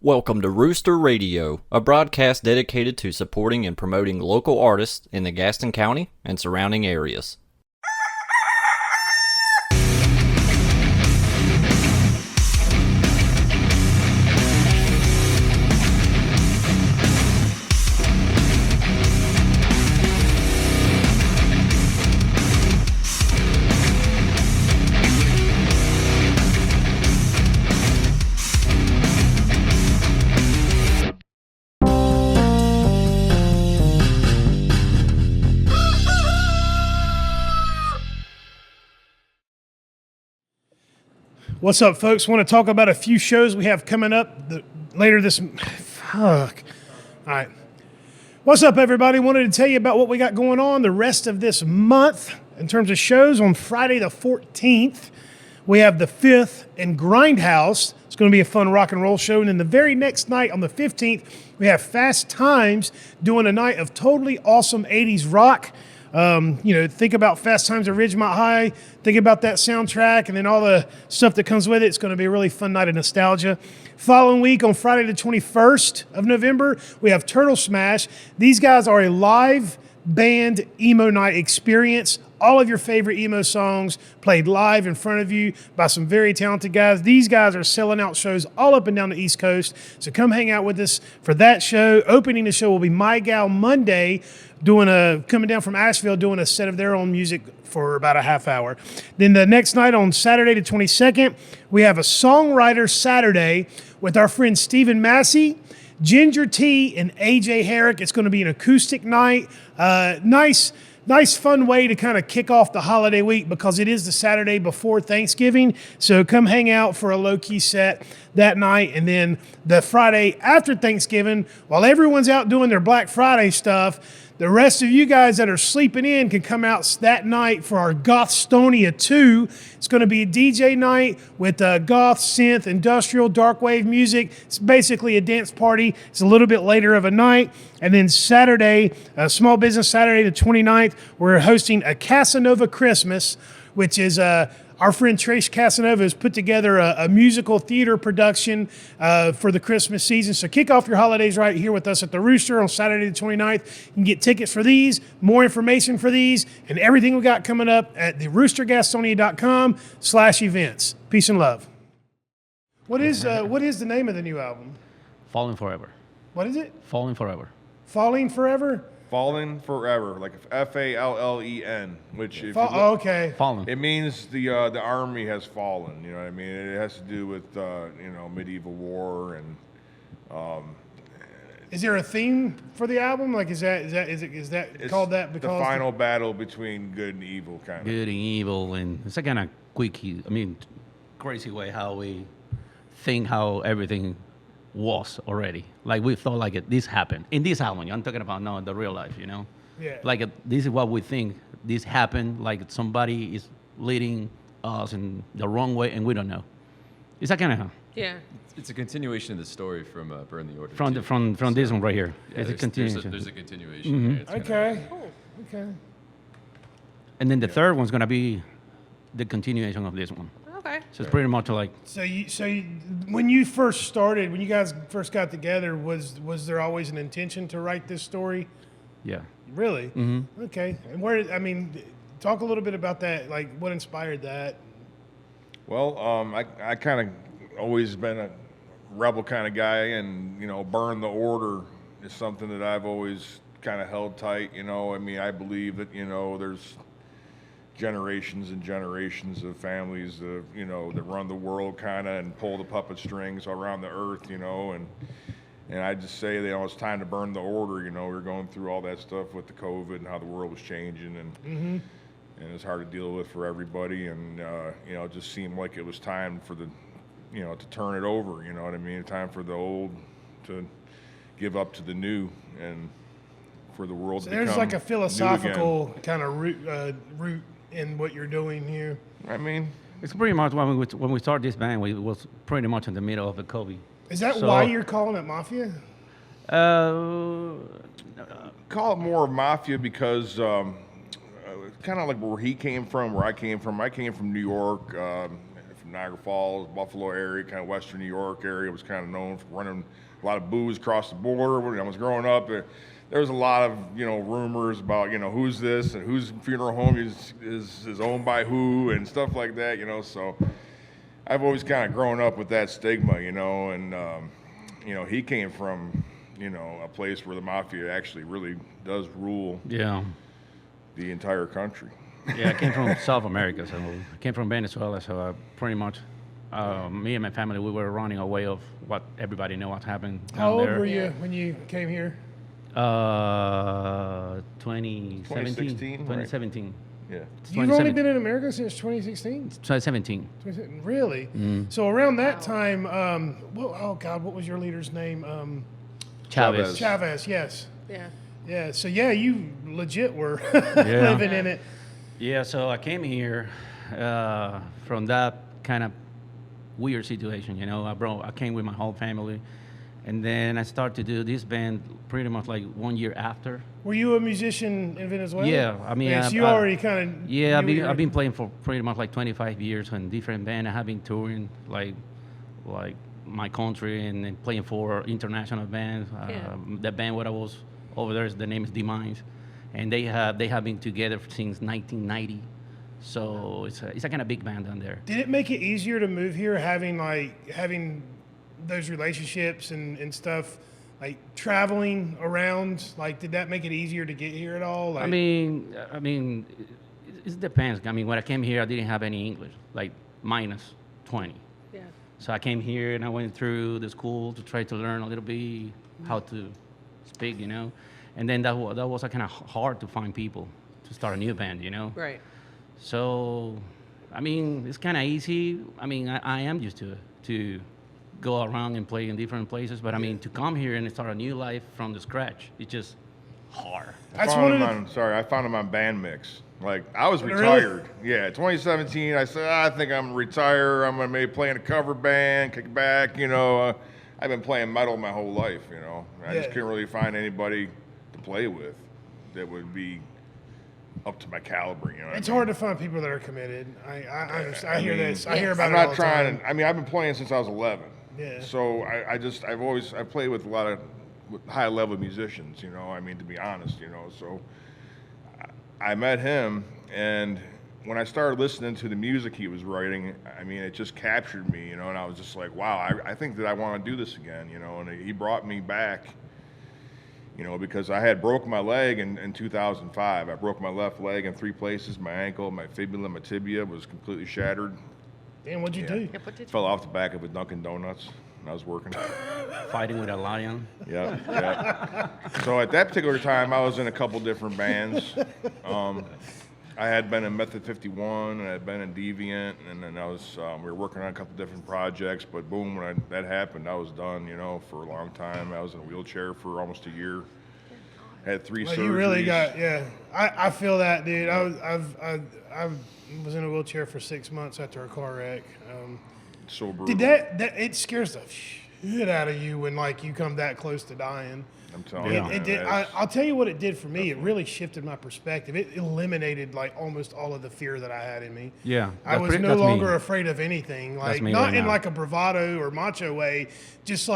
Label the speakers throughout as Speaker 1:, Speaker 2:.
Speaker 1: Welcome to Rooster Radio, a broadcast dedicated to supporting and promoting local artists in the Gaston County and surrounding areas.
Speaker 2: What's up, folks? Want to talk about a few shows we have coming up later this... Fuck. All right. What's up, everybody? Wanted to tell you about what we got going on the rest of this month in terms of shows. On Friday the 14th, we have the 5th and Grindhouse. It's going to be a fun rock and roll show. And then the very next night, on the 15th, we have Fast Times doing a night of totally awesome 80s rock. Think about Fast Times at Ridgemont High, think about that soundtrack, and then all the stuff that comes with it. It's going to be a really fun night of nostalgia. Following week, on Friday the 21st of November, we have Turtle Smash. These guys are a live band emo night experience. All of your favorite emo songs played live in front of you by some very talented guys. These guys are selling out shows all up and down the East Coast. So come hang out with us for that show. Opening the show will be My Gal Monday, coming down from Asheville, doing a set of their own music for about a half hour. Then the next night, on Saturday the 22nd, we have a Songwriter Saturday with our friend Stephen Massey, Ginger T, and AJ Herrick. It's going to be an acoustic night. Nice, fun way to kind of kick off the holiday week because it is the Saturday before Thanksgiving. So come hang out for a low-key set that night. And then the Friday after Thanksgiving, while everyone's out doing their Black Friday stuff, the rest of you guys that are sleeping in can come out that night for our Gothstonia 2. It's going to be a DJ night with goth, synth, industrial, dark wave music. It's basically a dance party. It's a little bit later of a night. And then Saturday, Small Business Saturday the 29th, we're hosting a Casanova Christmas, which is our friend Trace Casanova has put together a musical theater production for the Christmas season. So kick off your holidays right here with us at the Rooster on Saturday the 29th. You can get tickets for these, more information for these, and everything we got coming up at the roostergastonia.com/events. Peace and love. What is the name of the new album?
Speaker 3: Falling Forever.
Speaker 2: What is it?
Speaker 3: Falling Forever.
Speaker 2: Falling Forever?
Speaker 4: Fallen Forever, like Fallen, which if
Speaker 2: okay.
Speaker 3: Fallen.
Speaker 4: it means the army has fallen. You know what I mean? It has to do with medieval war and.
Speaker 2: Is there a theme for the album? Like, is that called that because
Speaker 4: the final battle between good and evil, kind of.
Speaker 3: Good and evil, and it's a kind of crazy way how we think how everything was already. Like we thought this happened. In this album, I'm talking about now the real life,
Speaker 2: Yeah.
Speaker 3: Like this is what we think. This happened, like somebody is leading us in the wrong way and we don't know. It's that kind of...
Speaker 5: Yeah.
Speaker 6: It's a continuation of the story from Burn the Order.
Speaker 3: From this one right here.
Speaker 6: Yeah,
Speaker 3: it's a continuation.
Speaker 6: There's a continuation.
Speaker 3: Mm-hmm.
Speaker 2: Okay. Okay.
Speaker 3: And then the third one's going to be the continuation of this one.
Speaker 5: Okay.
Speaker 3: So it's pretty much like...
Speaker 2: So when you first started, when you guys first got together, was there always an intention to write this story?
Speaker 3: Yeah.
Speaker 2: Really?
Speaker 3: Mm-hmm.
Speaker 2: Okay. And talk a little bit about that. Like, what inspired that?
Speaker 4: Well, I kind of always been a rebel kind of guy, and Burn the Order is something that I've always kind of held tight. I believe that there's generations and generations of families that run the world kind of and pull the puppet strings around the earth, and I just say it's time to burn the order. We're going through all that stuff with the COVID and how the world was changing, and and it's hard to deal with for everybody, and it just seemed like it was time for to turn it over. You know what I mean? Time for the old to give up to the new, and for the world to become
Speaker 2: there's like a philosophical
Speaker 4: new
Speaker 2: kind of root in what you're doing here.
Speaker 4: I mean,
Speaker 3: it's pretty much when we started this band, we was pretty much in the middle of the COVID.
Speaker 2: Is that why you're calling it Mafia?
Speaker 4: Call it more Mafia because kind of like where he came from, where I came from. I came from New York, from Niagara Falls, Buffalo area, kind of Western New York area was kind of known for running a lot of booze across the border. When I was growing up, there was a lot of, rumors about, who's this and whose funeral home is owned by who and stuff like that, so I've always kind of grown up with that stigma, and, he came from, a place where the Mafia actually really does rule
Speaker 3: Yeah.
Speaker 4: the entire country.
Speaker 3: Yeah, I came from South America, so I came from Venezuela, so pretty much me and my family, we were running away of what everybody knew what happened down
Speaker 2: How old
Speaker 3: there.
Speaker 2: were you when you came here?
Speaker 3: 2017.
Speaker 4: 2016, right?
Speaker 3: 2017.
Speaker 4: Yeah.
Speaker 2: You've only been in America since 2016?
Speaker 3: 2017.
Speaker 2: Really? So around that time, what was your leader's name?
Speaker 3: Chavez.
Speaker 2: Chavez, yes.
Speaker 5: Yeah.
Speaker 2: Yeah, so you legit were living in it.
Speaker 3: Yeah, so I came here from that kind of weird situation, I came with my whole family, and then I started to do this band pretty much like 1 year after.
Speaker 2: Were you a musician in Venezuela?
Speaker 3: Yeah, I mean,
Speaker 2: so you already kind of...
Speaker 3: Yeah, I've been playing for pretty much like 25 years in different bands. I have been touring like my country and then playing for international bands. The band where I was over there, the name is Demise, and they have been together since 1990. So it's a kind of big band down there.
Speaker 2: Did it make it easier to move here, having those relationships and stuff, like traveling around? Like, did that make it easier to get here at all? Like,
Speaker 3: I mean, it depends. I mean, when I came here, I didn't have any English, like minus 20.
Speaker 5: Yeah.
Speaker 3: So I came here and I went through the school to try to learn a little bit how to speak, and then that was kind of hard to find people to start a new band,
Speaker 5: Right.
Speaker 3: So, I mean, it's kind of easy. I mean, I am used to go around and play in different places, but I mean, to come here and start a new life from the scratch, it's just hard.
Speaker 4: I found him on Band Mix. Like, I was retired.
Speaker 2: Really?
Speaker 4: Yeah, 2017, I said, I think I'm retired. I'm going to maybe play in a cover band, kick back, I've been playing metal my whole life, I just couldn't really find anybody to play with that would be up to my caliber,
Speaker 2: It's hard to find people that are committed. I understand. I hear this. I hear about
Speaker 4: I'm
Speaker 2: it all
Speaker 4: not
Speaker 2: the time.
Speaker 4: trying. I've been playing since I was 11.
Speaker 2: Yeah.
Speaker 4: So I've played with a lot of high level musicians, to be honest, so I met him, and when I started listening to the music he was writing, I mean, it just captured me, and I was just like, wow, I think that I want to do this again, and he brought me back, because I had broken my leg in 2005. I broke my left leg in 3 places. My ankle, my fibula, my tibia was completely shattered.
Speaker 2: And what'd you do?
Speaker 5: Yeah, what did you
Speaker 4: Fell off the back of a Dunkin' Donuts when I was working.
Speaker 3: Fighting with a lion.
Speaker 4: Yeah. So at that particular time, I was in a couple different bands. I had been in Method 51, and I had been in Deviant, and then we were working on a couple different projects, but boom, when that happened, I was done, for a long time. I was in a wheelchair for almost a year. Had 3 surgeries.
Speaker 2: You really got, I feel that, dude. I was in a wheelchair for 6 months after a car wreck.
Speaker 4: So brutal.
Speaker 2: Did that it scares the shit out of you when you come that close to dying?
Speaker 4: I'm telling you.
Speaker 2: It did. I'll tell you what it did for me. It really shifted my perspective. It eliminated almost all of the fear that I had in me.
Speaker 3: Yeah.
Speaker 2: I was no longer afraid of anything.
Speaker 3: That's me
Speaker 2: Not
Speaker 3: right
Speaker 2: in
Speaker 3: now.
Speaker 2: a bravado or macho way, just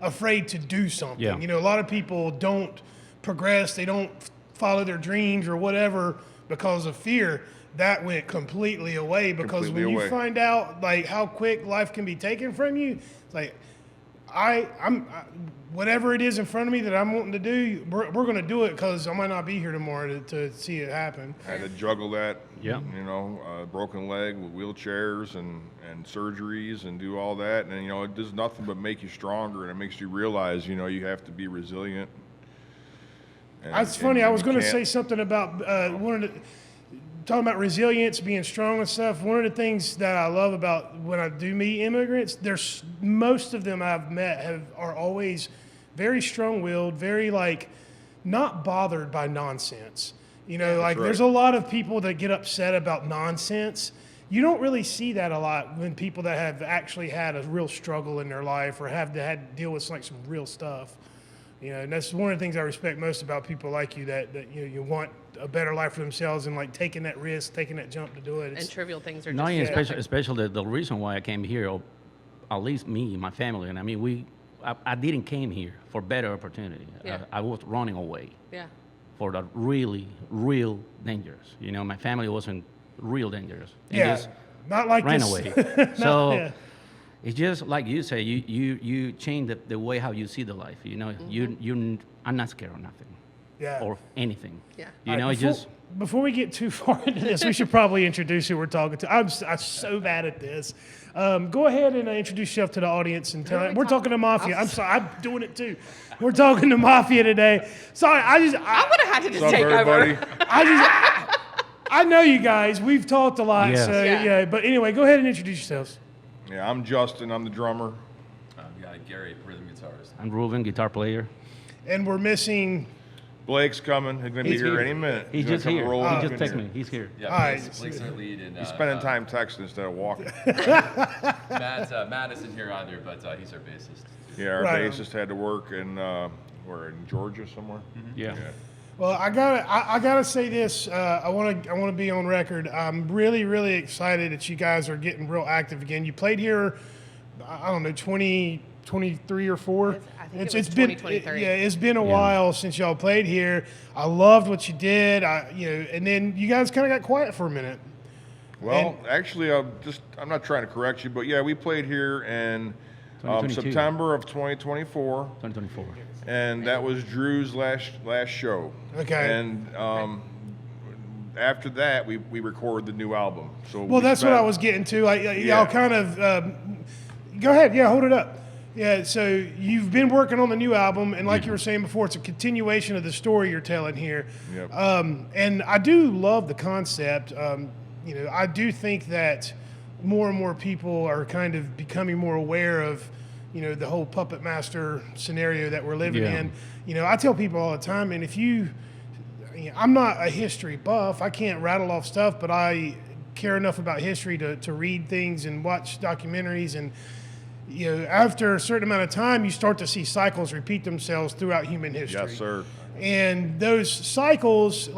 Speaker 2: afraid to do something.
Speaker 3: Yeah.
Speaker 2: A lot of people don't progress. They don't follow their dreams or whatever because of fear. That went completely away because when you find out how quick life can be taken from you, it's like whatever it is in front of me that I'm wanting to do, we're going to do it because I might not be here tomorrow to see it happen.
Speaker 4: I had to juggle that,
Speaker 3: Yeah.
Speaker 4: broken leg with wheelchairs and surgeries and do all that. And, it does nothing but make you stronger, and it makes you realize, you have to be resilient.
Speaker 2: That's funny. I was going to say something about talking about resilience, being strong and stuff. One of the things that I love about when I do meet immigrants, most of them I've met are always very strong-willed, very not bothered by nonsense. There's a lot of people that get upset about nonsense. You don't really see that a lot when people that have actually had a real struggle in their life or had to deal with some real stuff. You know, and that's one of the things I respect most about people like you, that you want a better life for themselves and like taking that risk, taking that jump to do it.
Speaker 5: And trivial things are
Speaker 3: No,
Speaker 5: just
Speaker 3: yeah, especially the reason why I came here, or at least me, my family, and I mean, I didn't came here for better opportunity.
Speaker 5: Yeah.
Speaker 3: I was running away
Speaker 5: yeah.
Speaker 3: for the really, real dangerous. You know, my family wasn't real dangerous. They
Speaker 2: Yeah,
Speaker 3: just
Speaker 2: not like
Speaker 3: ran
Speaker 2: this.
Speaker 3: away. So
Speaker 2: yeah.
Speaker 3: it's just like you say, you change the way how you see the life. You know, I'm not scared of nothing
Speaker 2: Yeah.
Speaker 3: or anything.
Speaker 5: Yeah.
Speaker 3: You
Speaker 2: All
Speaker 3: know,
Speaker 2: right,
Speaker 3: it's just.
Speaker 2: Before we get too far into this, we should probably introduce who we're talking to. I'm so bad at this. Go ahead and introduce yourself to the audience and tell it. We're talking to Mafia. I'm sorry, I'm doing it too. We're talking to Mafia today. Sorry,
Speaker 5: I would have had to just
Speaker 4: What's up,
Speaker 5: take
Speaker 4: everybody?
Speaker 5: over.
Speaker 2: I know you guys. We've talked a lot.
Speaker 3: Yes.
Speaker 2: So
Speaker 5: Yeah.
Speaker 2: yeah. But anyway, go ahead and introduce yourselves.
Speaker 4: Yeah, I'm Justin. I'm the drummer.
Speaker 6: We got Gary, rhythm guitarist.
Speaker 3: I'm Ruben, guitar player.
Speaker 2: And we're missing.
Speaker 4: Blake's coming. He's going to be here any minute.
Speaker 3: He's
Speaker 4: gonna
Speaker 3: just
Speaker 4: come
Speaker 3: here.
Speaker 4: rolling
Speaker 3: He
Speaker 4: up
Speaker 3: just
Speaker 4: in
Speaker 3: texted
Speaker 4: here.
Speaker 3: me. He's here.
Speaker 6: Yeah,
Speaker 2: All right.
Speaker 6: Blake's our lead. And,
Speaker 4: He's spending time texting instead of walking.
Speaker 6: Matt isn't here either, but he's our bassist.
Speaker 4: Yeah, our
Speaker 2: Right on.
Speaker 4: bassist had to work in, we're in Georgia somewhere.
Speaker 3: Yeah.
Speaker 2: Well, I gotta say this. I want to be on record. I'm really, really excited that you guys are getting real active again. You played here, I don't know, 2023 or 4.
Speaker 5: I think it was
Speaker 2: been
Speaker 5: 2023.
Speaker 2: it's been a while since y'all played here. I loved what you did. And then you guys kind of got quiet for a minute.
Speaker 4: Well, actually, I'm not trying to correct you, but yeah, we played here in
Speaker 3: 2022.
Speaker 4: September of 2024.
Speaker 3: 2024.
Speaker 4: And that was Drew's last show.
Speaker 2: Okay.
Speaker 4: And after that, we recorded the new album. So
Speaker 2: Well, that's what I was getting to. Y'all kind of go ahead. Yeah, hold it up. Yeah, so you've been working on the new album, and like you were saying before, it's a continuation of the story you're telling here.
Speaker 4: Yep.
Speaker 2: And I do love the concept. I do think that more and more people are kind of becoming more aware of, the whole puppet master scenario that we're living
Speaker 3: Yeah.
Speaker 2: in. I tell people all the time, and I'm not a history buff. I can't rattle off stuff, but I care enough about history to read things and watch documentaries. And, after a certain amount of time, you start to see cycles repeat themselves throughout human history.
Speaker 4: Yes, sir.
Speaker 2: And those cycles,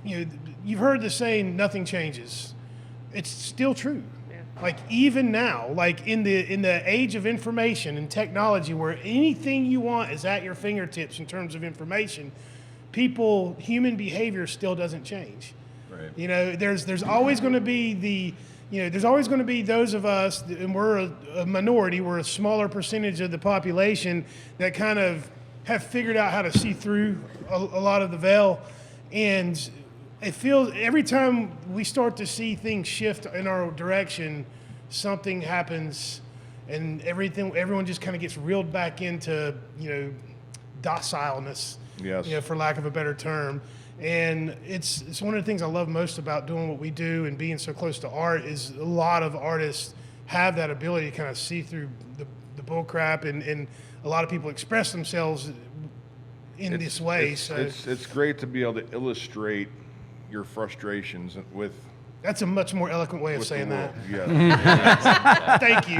Speaker 2: you've heard the saying, nothing changes. It's still true.
Speaker 5: Yeah.
Speaker 2: Like even now, like in the age of information and technology, where anything you want is at your fingertips in terms of information, human behavior still doesn't change.
Speaker 6: Right.
Speaker 2: There's always going to be there's always going to be those of us, and we're a minority, we're a smaller percentage of the population that kind of have figured out how to see through a lot of the veil. And it feels every time we start to see things shift in our direction, something happens, and everyone just kind of gets reeled back into docileness.
Speaker 4: Yes.
Speaker 2: For lack of a better term. And it's one of the things I love most about doing what we do and being so close to art is a lot of artists have that ability to kind of see through the bull crap, and a lot of people express themselves in this way.
Speaker 4: It's great to be able to illustrate your frustrations with.
Speaker 2: That's a much more eloquent way of
Speaker 4: with
Speaker 2: saying
Speaker 4: the
Speaker 2: that.
Speaker 4: world. Yeah.
Speaker 2: Thank you.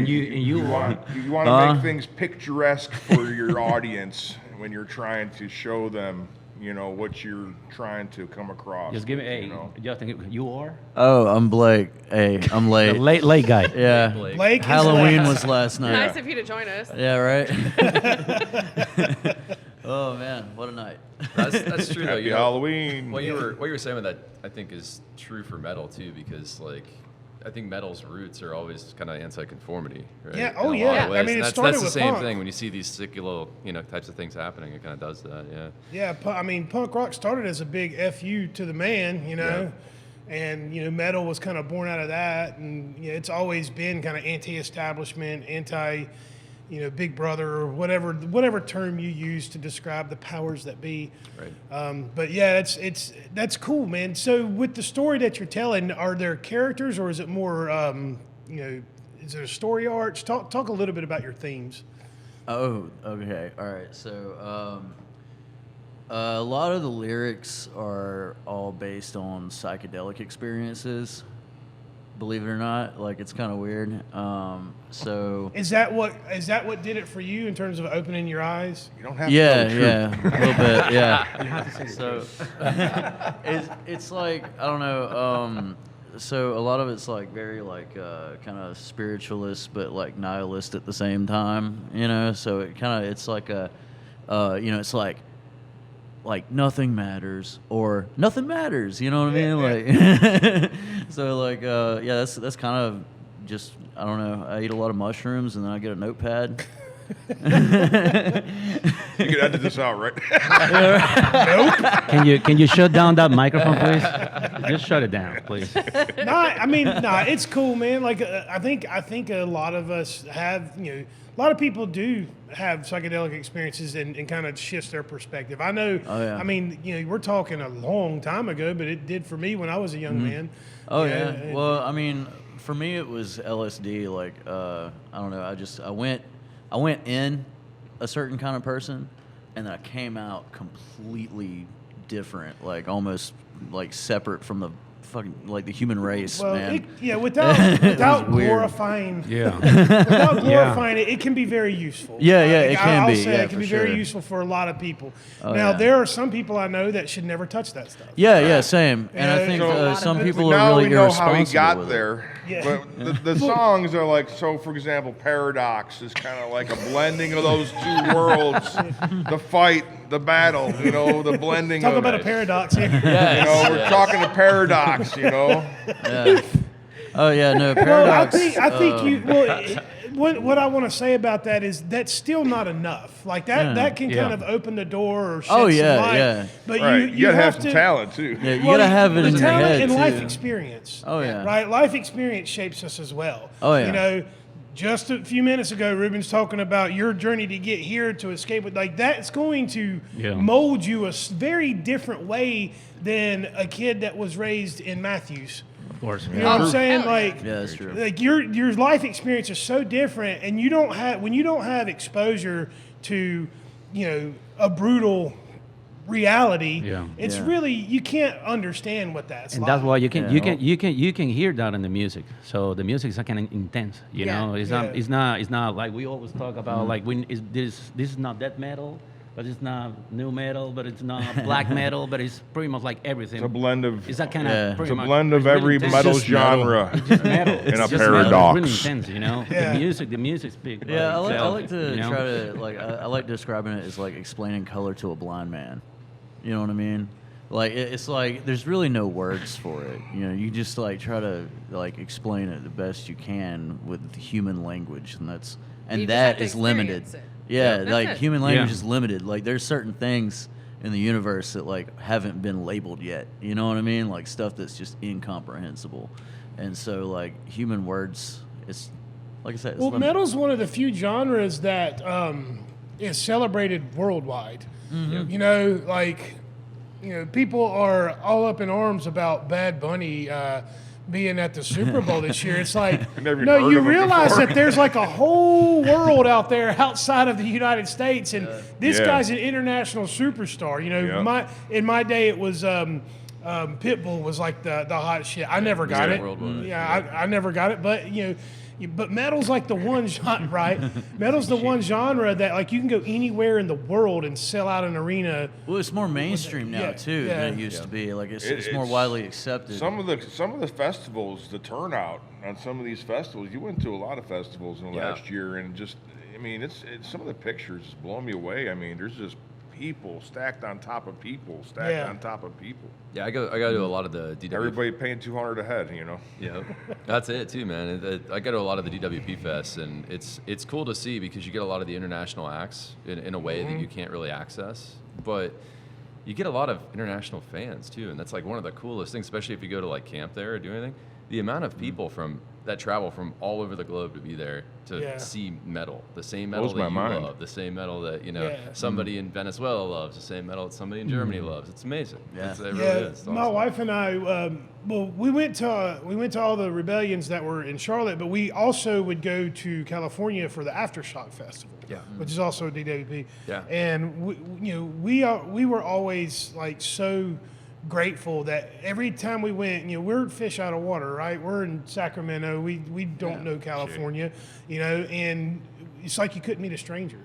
Speaker 4: You want to make things picturesque for your audience when you're trying to show them, what you're trying to come across.
Speaker 3: Just give me Justin, you are?
Speaker 7: Oh, I'm Blake. Hey, I'm late.
Speaker 3: The late guy.
Speaker 7: Yeah.
Speaker 2: Blake is
Speaker 7: Halloween
Speaker 2: last.
Speaker 7: was last night.
Speaker 5: Nice of you to join us.
Speaker 7: Yeah, right? Oh, man, what a night.
Speaker 6: That's true, though.
Speaker 4: Happy Halloween.
Speaker 6: What you were saying with that, I think, is true for metal, too, because, I think metal's roots are always kind of anti-conformity, right?
Speaker 2: Yeah,
Speaker 6: In
Speaker 2: oh,
Speaker 6: a lot
Speaker 2: yeah.
Speaker 6: of ways.
Speaker 2: I mean, it
Speaker 6: And
Speaker 2: started
Speaker 6: that's the
Speaker 2: with
Speaker 6: same
Speaker 2: punk.
Speaker 6: thing. When you see these secular, types of things happening, it kind of does that, yeah.
Speaker 2: Yeah, punk rock started as a big FU to the man,
Speaker 6: Yeah.
Speaker 2: and metal was kind of born out of that, and it's always been kind of anti-establishment, Big Brother, or whatever term you use to describe the powers that be.
Speaker 6: Right.
Speaker 2: But yeah, that's cool, man. So with the story that you're telling, are there characters, or is it more, is there story arcs? Talk a little bit about your themes.
Speaker 7: Oh, okay. All right. So, a lot of the lyrics are all based on psychedelic experiences. believe it or not. Like, it's kind of weird. So
Speaker 2: Is that what did it for you in terms of opening your eyes?
Speaker 4: You don't have to know the truth.
Speaker 7: yeah, a little bit, yeah. So it's like, I don't know. So a lot of it's like very like kind of spiritualist, but like nihilist at the same time. You know, so it's like a, it's like nothing matters or nothing matters. You know what I mean? Like, so like that's kind of just, I don't know. I eat a lot of mushrooms and then I get a notepad.
Speaker 4: You can edit this out, right?
Speaker 3: Can you shut down that microphone, please? Just shut it down, please.
Speaker 2: It's cool, man. Like I think a lot of us have, a lot of people do have psychedelic experiences and kind of shifts their perspective. I know.
Speaker 7: Oh, yeah.
Speaker 2: I mean, we're talking a long time ago, but it did for me when I was a young man.
Speaker 7: Oh yeah. Well, I mean, for me it was LSD. Like I don't know. I went in a certain kind of person, and then I came out completely different, like almost like separate from the fucking like the human race, man.
Speaker 2: Without
Speaker 7: weird.
Speaker 2: glorifying,
Speaker 3: Yeah.
Speaker 2: without glorifying it can be very useful.
Speaker 7: Yeah, it can
Speaker 2: I'll
Speaker 7: be,
Speaker 2: say
Speaker 7: yeah,
Speaker 2: it can
Speaker 7: for
Speaker 2: be very
Speaker 7: sure.
Speaker 2: useful for a lot of people.
Speaker 7: Oh,
Speaker 2: now,
Speaker 7: yeah.
Speaker 2: there are some people I know that should never touch that stuff.
Speaker 7: Yeah, same. And I
Speaker 2: Yeah,
Speaker 7: think
Speaker 5: so-
Speaker 7: some
Speaker 5: But
Speaker 7: people
Speaker 4: now
Speaker 7: are really
Speaker 4: we know
Speaker 7: irresponsible
Speaker 4: how he got
Speaker 7: with it.
Speaker 4: there.
Speaker 2: Yeah.
Speaker 4: But the songs are like, so for example, Paradox is kind of like a blending of those two worlds. The fight, the battle, the blending
Speaker 2: Talk
Speaker 4: of
Speaker 2: about
Speaker 4: it.
Speaker 2: a paradox here.
Speaker 4: We're talking to Paradox,
Speaker 7: Yeah. Oh yeah, no
Speaker 2: Well,
Speaker 7: paradox.
Speaker 2: I think what I want to say about that is that's still not enough. Like that can kind of open the door or shed
Speaker 7: Oh,
Speaker 2: some
Speaker 7: yeah,
Speaker 2: light.
Speaker 7: yeah.
Speaker 2: But
Speaker 4: Right. You gotta have
Speaker 2: to
Speaker 4: some talent too.
Speaker 7: Yeah, you gotta have it
Speaker 2: the
Speaker 7: in your
Speaker 2: talent
Speaker 7: head
Speaker 2: and
Speaker 7: too.
Speaker 2: life experience.
Speaker 7: Oh, yeah.
Speaker 2: Right. Life experience shapes us as well.
Speaker 7: Oh, yeah.
Speaker 2: Just a few minutes ago, Ruben's talking about your journey to get here to escape. Like that's going to mold you a very different way than a kid that was raised in Matthews.
Speaker 3: Of course.
Speaker 2: You know what I'm saying?
Speaker 5: Hell
Speaker 2: Like,
Speaker 7: Yeah, that's true.
Speaker 2: Like your life experience is so different, and when you don't have exposure to, a brutal reality.
Speaker 3: Yeah.
Speaker 2: It's
Speaker 7: Yeah.
Speaker 2: really you can't understand what that's
Speaker 3: And
Speaker 2: like.
Speaker 3: that's why you can
Speaker 7: Yeah.
Speaker 3: you can hear that in the music. So the music is kind of intense, you
Speaker 5: Yeah.
Speaker 3: know. It's
Speaker 2: Yeah.
Speaker 3: not like we always talk about like this is not death metal, but it's not new metal, but it's not black metal, but it's pretty much like everything.
Speaker 4: It's a blend of
Speaker 3: It's that kind
Speaker 7: Yeah.
Speaker 3: of
Speaker 4: it's a blend of every
Speaker 3: intense.
Speaker 4: metal
Speaker 7: just metal.
Speaker 4: genre
Speaker 3: metal.
Speaker 4: in
Speaker 3: It's
Speaker 4: a
Speaker 3: just metal.
Speaker 4: paradox.
Speaker 3: It's really intense, you know.
Speaker 2: Yeah.
Speaker 3: The music's big. by
Speaker 7: Yeah, I
Speaker 3: itself,
Speaker 7: like to
Speaker 3: you know?
Speaker 7: try to like I like describing it as like explaining color to a blind man. You know what I mean? Like it's like there's really no words for it. You just like try to like explain it the best you can with the human language, and
Speaker 5: You just
Speaker 7: that
Speaker 5: have to
Speaker 7: is limited.
Speaker 5: experience it.
Speaker 7: Yeah,
Speaker 5: That's
Speaker 7: like
Speaker 5: it.
Speaker 7: human language
Speaker 3: Yeah.
Speaker 7: is limited. Like there's certain things in the universe that like haven't been labeled yet. You know what I mean? Like stuff that's just incomprehensible. And so like human words, it's like I said. It's
Speaker 2: Well,
Speaker 7: limited.
Speaker 2: metal's one of the few genres that is celebrated worldwide. People are all up in arms about Bad Bunny being at the Super Bowl this year. It's like,
Speaker 4: never even
Speaker 2: no,
Speaker 4: heard
Speaker 2: you
Speaker 4: of him
Speaker 2: realize
Speaker 4: before.
Speaker 2: that there's like a whole world out there outside of the United States, and this
Speaker 4: Yeah.
Speaker 2: guy's an international superstar.
Speaker 4: Yeah.
Speaker 2: In my day, it was. Pitbull was like the hot shit. I never got
Speaker 6: Yeah,
Speaker 2: it.
Speaker 6: worldwide.
Speaker 2: I never got it, but but metal's like the one genre, right? Metal's the one genre that like you can go anywhere in the world and sell out an arena.
Speaker 7: Well, it's more mainstream now
Speaker 2: Yeah,
Speaker 7: too
Speaker 2: yeah.
Speaker 7: than it used to be. Like it's
Speaker 4: It's
Speaker 7: more widely accepted.
Speaker 4: Some of the festivals, the turnout on some of these festivals. You went to a lot of festivals in the
Speaker 6: Yeah.
Speaker 4: last year, and just it's some of the pictures just blow me away. I mean, there's just people stacked on top of people, stacked
Speaker 2: Yeah.
Speaker 4: on top of people.
Speaker 6: Yeah, I go to a lot of the DW.
Speaker 4: Everybody paying $200 a head,
Speaker 6: Yeah, that's it too, man. I go to a lot of the DWP fests, and it's cool to see because you get a lot of the international acts in a way that you can't really access, but you get a lot of international fans too, and that's like one of the coolest things, especially if you go to like camp there or do anything. The amount of people that travel from all over the globe to be there to
Speaker 2: Yeah.
Speaker 6: see metal, the same metal
Speaker 4: Blows
Speaker 6: that
Speaker 4: my
Speaker 6: you
Speaker 4: mind.
Speaker 6: love, the same metal that
Speaker 2: Yeah.
Speaker 6: somebody in Venezuela loves, the same metal that somebody in Germany loves. It's amazing.
Speaker 7: Yeah.
Speaker 6: It really is. It's
Speaker 2: my
Speaker 6: awesome.
Speaker 2: wife and I, we went to all the rebellions that were in Charlotte, but we also would go to California for the Aftershock Festival,
Speaker 6: Yeah.
Speaker 2: which is also a DWP.
Speaker 6: Yeah.
Speaker 2: And we were always like so grateful that every time we went, we're fish out of water, right? We're in Sacramento. We don't know California, and it's like you couldn't meet a stranger.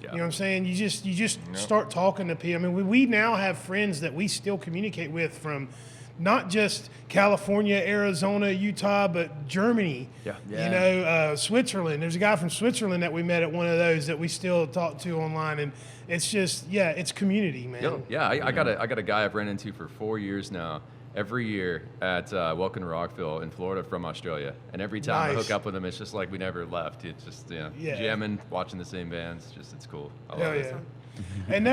Speaker 6: Yeah.
Speaker 2: You know what I'm saying? You just start talking to people. I mean, we now have friends that we still communicate with from not just California, Arizona, Utah, but Germany.
Speaker 6: Yeah.
Speaker 2: Switzerland. There's a guy from Switzerland that we met at one of those that we still talk to online, and it's just it's community, man.
Speaker 6: Yo, yeah, I got a guy I've ran into for 4 years now. Every year at Welcome to Rockville in Florida from Australia, and every time I
Speaker 2: Nice.
Speaker 6: hook up with him, it's just like we never left. It's just jamming, watching the same bands. It's cool. I love
Speaker 2: Hell
Speaker 6: it.
Speaker 2: yeah. And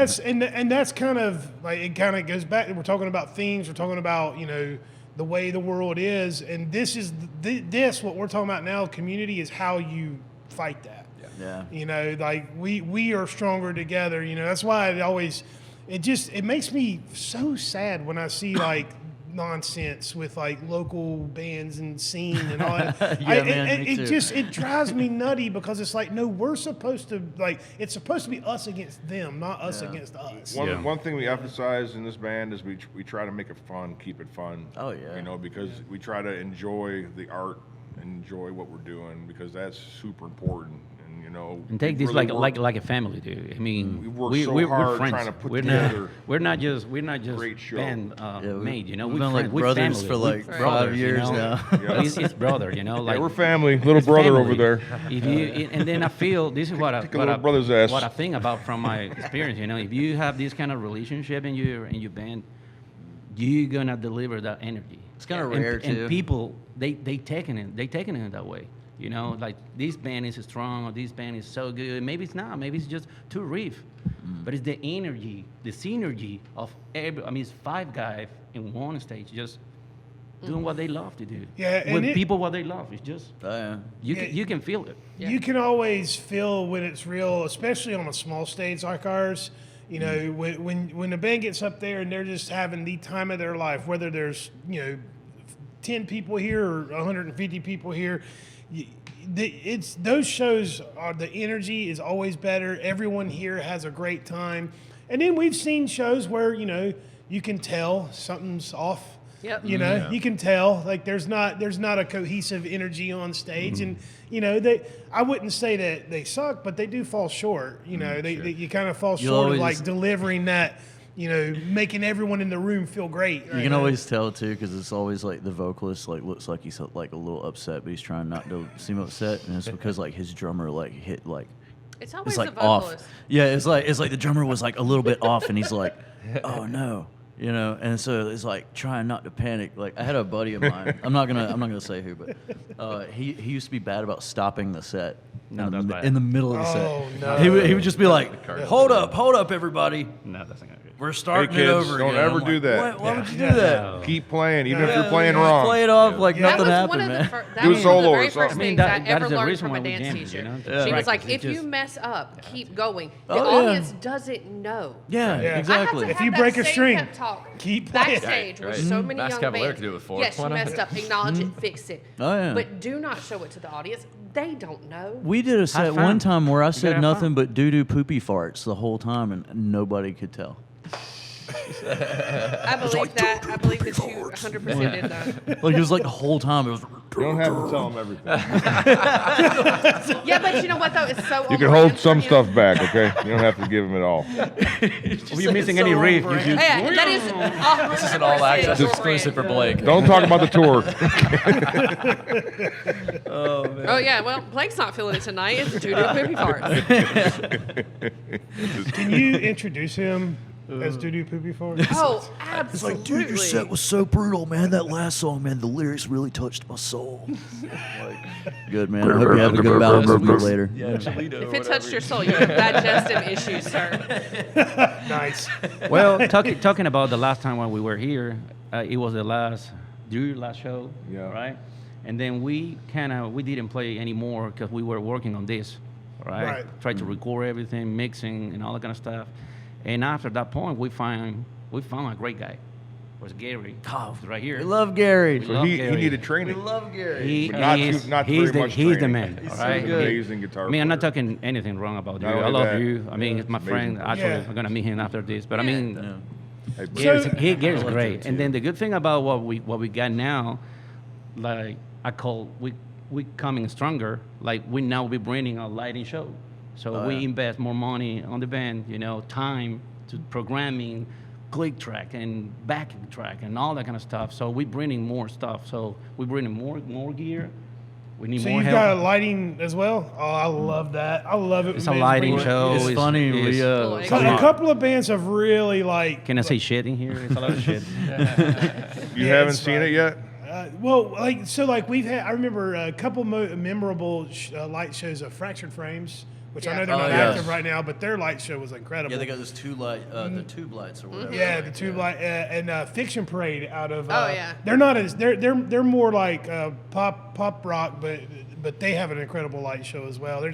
Speaker 2: that's kind of like, it kind of goes back. We're talking about themes. We're talking about the way the world is, and this is what we're talking about now. Community is how you fight that.
Speaker 7: Yeah.
Speaker 2: Like we are stronger together. That's why it makes me so sad when I see like nonsense with like local bands and scene and all that.
Speaker 7: Me too.
Speaker 2: It drives me nutty because it's like, no, we're supposed to, like, it's supposed to be us against them, not us against us.
Speaker 4: One thing we emphasize in this band is we try to make it fun, keep it fun.
Speaker 7: Oh, yeah.
Speaker 4: Because we try to enjoy the art, enjoy what we're doing, because that's super important.
Speaker 3: And take
Speaker 4: we
Speaker 3: this
Speaker 4: really
Speaker 3: like a family, dude. I mean,
Speaker 4: we work so
Speaker 3: we're
Speaker 4: hard
Speaker 3: friends.
Speaker 4: trying to put
Speaker 3: we're
Speaker 4: together
Speaker 3: we're not just
Speaker 4: great show.
Speaker 3: band
Speaker 7: We've
Speaker 3: made.
Speaker 7: been
Speaker 3: we're
Speaker 7: like
Speaker 3: friends, we're
Speaker 7: brothers
Speaker 3: family.
Speaker 7: for like
Speaker 3: We're
Speaker 7: 5
Speaker 3: brothers,
Speaker 7: years now.
Speaker 3: It's brother, like
Speaker 4: we're family. Little
Speaker 3: it's
Speaker 4: brother
Speaker 3: family.
Speaker 4: over there.
Speaker 3: If you and then I feel this is what I
Speaker 4: Kick a little brother's ass.
Speaker 3: what I think about from my experience. If you have this kind of relationship in your band, you're gonna deliver that energy.
Speaker 7: It's kind of rare too.
Speaker 3: And people they taking it that way. Like this band is strong or this band is so good. Maybe it's not. Maybe it's just two riff. But it's the energy, the synergy of it's 5 guys in one stage just doing what they love to do.
Speaker 2: Yeah, and
Speaker 3: with people what they love. It's just
Speaker 2: Yeah.
Speaker 3: you can feel it.
Speaker 2: You can always feel when it's real, especially on a small stage like ours. When the band gets up there and they're just having the time of their life, whether there's 10 people here or 150 people here, it's those shows are, the energy is always better. Everyone here has a great time, and then we've seen shows where you can tell something's off.
Speaker 5: Yep.
Speaker 2: You can tell like there's not a cohesive energy on stage, and I wouldn't say that they suck, but they do fall short. You kind of fall short of like delivering that. Making everyone in the room feel great.
Speaker 7: You can always tell too, because it's always like the vocalist like looks like he's like a little upset, but he's trying not to seem upset, and it's because like his drummer like hit like
Speaker 5: It's always
Speaker 7: it's like
Speaker 5: the vocalist.
Speaker 7: off. Yeah, it's like the drummer was like a little bit off, and he's like, oh no. And so it's like trying not to panic. Like I had a buddy of mine. I'm not gonna say who, but he used to be bad about stopping the set.
Speaker 3: No, that's bad.
Speaker 7: In the middle of the set.
Speaker 2: Oh, no.
Speaker 7: He would just be like, hold up, everybody.
Speaker 3: No, that's not good.
Speaker 7: We're starting
Speaker 4: Hey, kids,
Speaker 7: it over
Speaker 4: don't
Speaker 7: again.
Speaker 4: ever
Speaker 7: I'm
Speaker 4: do
Speaker 7: like,
Speaker 4: that.
Speaker 7: Why would you do that?
Speaker 4: Keep playing, even if
Speaker 7: Yeah,
Speaker 4: you're playing
Speaker 7: just
Speaker 4: wrong.
Speaker 7: Play it off like
Speaker 5: That
Speaker 7: nothing
Speaker 5: was
Speaker 7: happened,
Speaker 5: one of
Speaker 7: man.
Speaker 5: that
Speaker 4: Do
Speaker 5: was
Speaker 4: a
Speaker 5: one of the
Speaker 4: solo or
Speaker 5: very first
Speaker 4: something.
Speaker 5: things
Speaker 3: that
Speaker 5: I
Speaker 3: is
Speaker 5: ever
Speaker 3: the
Speaker 5: learned
Speaker 3: reason
Speaker 5: from
Speaker 3: why
Speaker 5: a
Speaker 3: we
Speaker 5: dance
Speaker 3: jam,
Speaker 5: teacher. She was like,
Speaker 3: Practice,
Speaker 5: if
Speaker 3: it's
Speaker 5: you
Speaker 3: just-
Speaker 5: mess up, keep going. The
Speaker 7: Oh, yeah.
Speaker 5: audience doesn't know.
Speaker 7: Yeah,
Speaker 2: Yeah.
Speaker 7: exactly.
Speaker 5: I had to
Speaker 2: If
Speaker 5: have
Speaker 2: you
Speaker 5: that
Speaker 2: break a
Speaker 5: same
Speaker 2: string,
Speaker 5: pep talk
Speaker 2: keep playing.
Speaker 5: backstage
Speaker 6: Right,
Speaker 5: with
Speaker 6: right.
Speaker 5: so many
Speaker 6: Max
Speaker 5: young
Speaker 6: Cavalier
Speaker 5: bands.
Speaker 6: could do it before.
Speaker 5: Yes,
Speaker 6: Why
Speaker 5: you
Speaker 6: not?
Speaker 5: messed up. Acknowledge it, fix it.
Speaker 7: Oh, yeah.
Speaker 5: But do not show it to the audience. They don't know.
Speaker 7: We did a set
Speaker 3: fun.
Speaker 7: one time where I said
Speaker 3: have
Speaker 7: nothing
Speaker 3: fun.
Speaker 7: but doo-doo poopy farts the whole time, and nobody could tell.
Speaker 5: I believe that. I believe that you 100% did that.
Speaker 7: Like it was like the whole time. It was.
Speaker 4: You don't have to tell them everything.
Speaker 5: Yeah, but you know what though? It's so.
Speaker 4: You can hold some stuff back, okay? You don't have to give them it all.
Speaker 3: If you're missing any riff, you just
Speaker 5: Yeah, that is.
Speaker 6: This is an all access exclusive for Blake.
Speaker 4: Don't talk about the tour.
Speaker 5: Oh yeah, well Blake's not feeling it tonight. It's doo-doo poopy farts.
Speaker 2: Can you introduce him as Doo-Doo Poopy Fart?
Speaker 5: Oh, absolutely.
Speaker 7: Dude, your set was so brutal, man. That last song, man, the lyrics really touched my soul. Good, man. I hope you're having a good balance a week later.
Speaker 5: If it touched your soul, you have digestive issues, sir.
Speaker 2: Nice.
Speaker 3: Well, talking about the last time when we were here, it was the last show,
Speaker 4: Yeah.
Speaker 3: right? And then we didn't play anymore because we were working on this, right?
Speaker 2: Right.
Speaker 3: Tried to record everything, mixing, and all that kind of stuff. And after that point, we found a great guy. It was Gary, right here.
Speaker 7: We love Gary.
Speaker 3: We
Speaker 4: So
Speaker 3: love
Speaker 4: he
Speaker 3: Gary.
Speaker 4: needed training.
Speaker 7: We love Gary.
Speaker 3: He
Speaker 4: But not
Speaker 3: is,
Speaker 4: too- not
Speaker 3: he's
Speaker 4: very
Speaker 3: the,
Speaker 4: much
Speaker 3: he's the
Speaker 4: training.
Speaker 3: man,
Speaker 7: He's
Speaker 3: all
Speaker 7: so
Speaker 3: right?
Speaker 7: good.
Speaker 4: Amazing guitar
Speaker 3: I mean, I'm not
Speaker 4: player.
Speaker 3: talking anything wrong about you.
Speaker 4: Not
Speaker 3: I
Speaker 4: only
Speaker 3: love
Speaker 4: that,
Speaker 3: you. I mean, it's my
Speaker 4: amazing
Speaker 3: friend.
Speaker 4: player.
Speaker 3: Actually,
Speaker 2: Yeah.
Speaker 3: I'm gonna meet him after this. But I mean, Gary's great. And then the good thing about what we got now, like I call we coming stronger. Like we now be bringing a lighting show, so we invest more money on the band. Time to programming, click track and backing track and all that kind of stuff. So we bringing more stuff. So we bringing more gear. We need
Speaker 2: So
Speaker 3: more
Speaker 2: you've
Speaker 3: help.
Speaker 2: got a lighting as well? Oh, I love that. I love it.
Speaker 3: It's
Speaker 2: when
Speaker 3: a
Speaker 2: bands
Speaker 3: lighting
Speaker 2: bring-
Speaker 3: show.
Speaker 7: It's funny.
Speaker 5: Cool.
Speaker 2: So a couple of bands have really like.
Speaker 3: Can I say shit in here? It's a lot of shit.
Speaker 4: You
Speaker 2: Yeah,
Speaker 4: haven't
Speaker 2: it's
Speaker 4: seen
Speaker 2: fine.
Speaker 4: it yet?
Speaker 2: We've had. I remember a couple memorable light shows of Fractured Frames, which I know they're
Speaker 7: Oh,
Speaker 2: not
Speaker 7: yes.
Speaker 2: active right now, but their light show was incredible.
Speaker 7: Yeah, they got those two light, the tube lights or whatever.
Speaker 2: Yeah, the tube light and Fiction Parade out of.
Speaker 5: Oh, yeah.
Speaker 2: They're not as they're more like pop rock, but they have an incredible light show as well.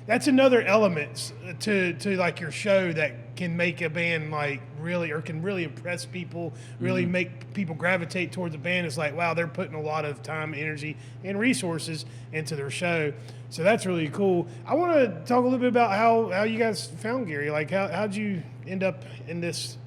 Speaker 2: That's another element to like your show that can make a band like really or can really impress people, really make people gravitate towards the band. It's like, wow, they're putting a lot of time, energy, and resources into their show. So that's really cool. I want to talk a little bit about how you guys found Gary. Like, how'd you end up in this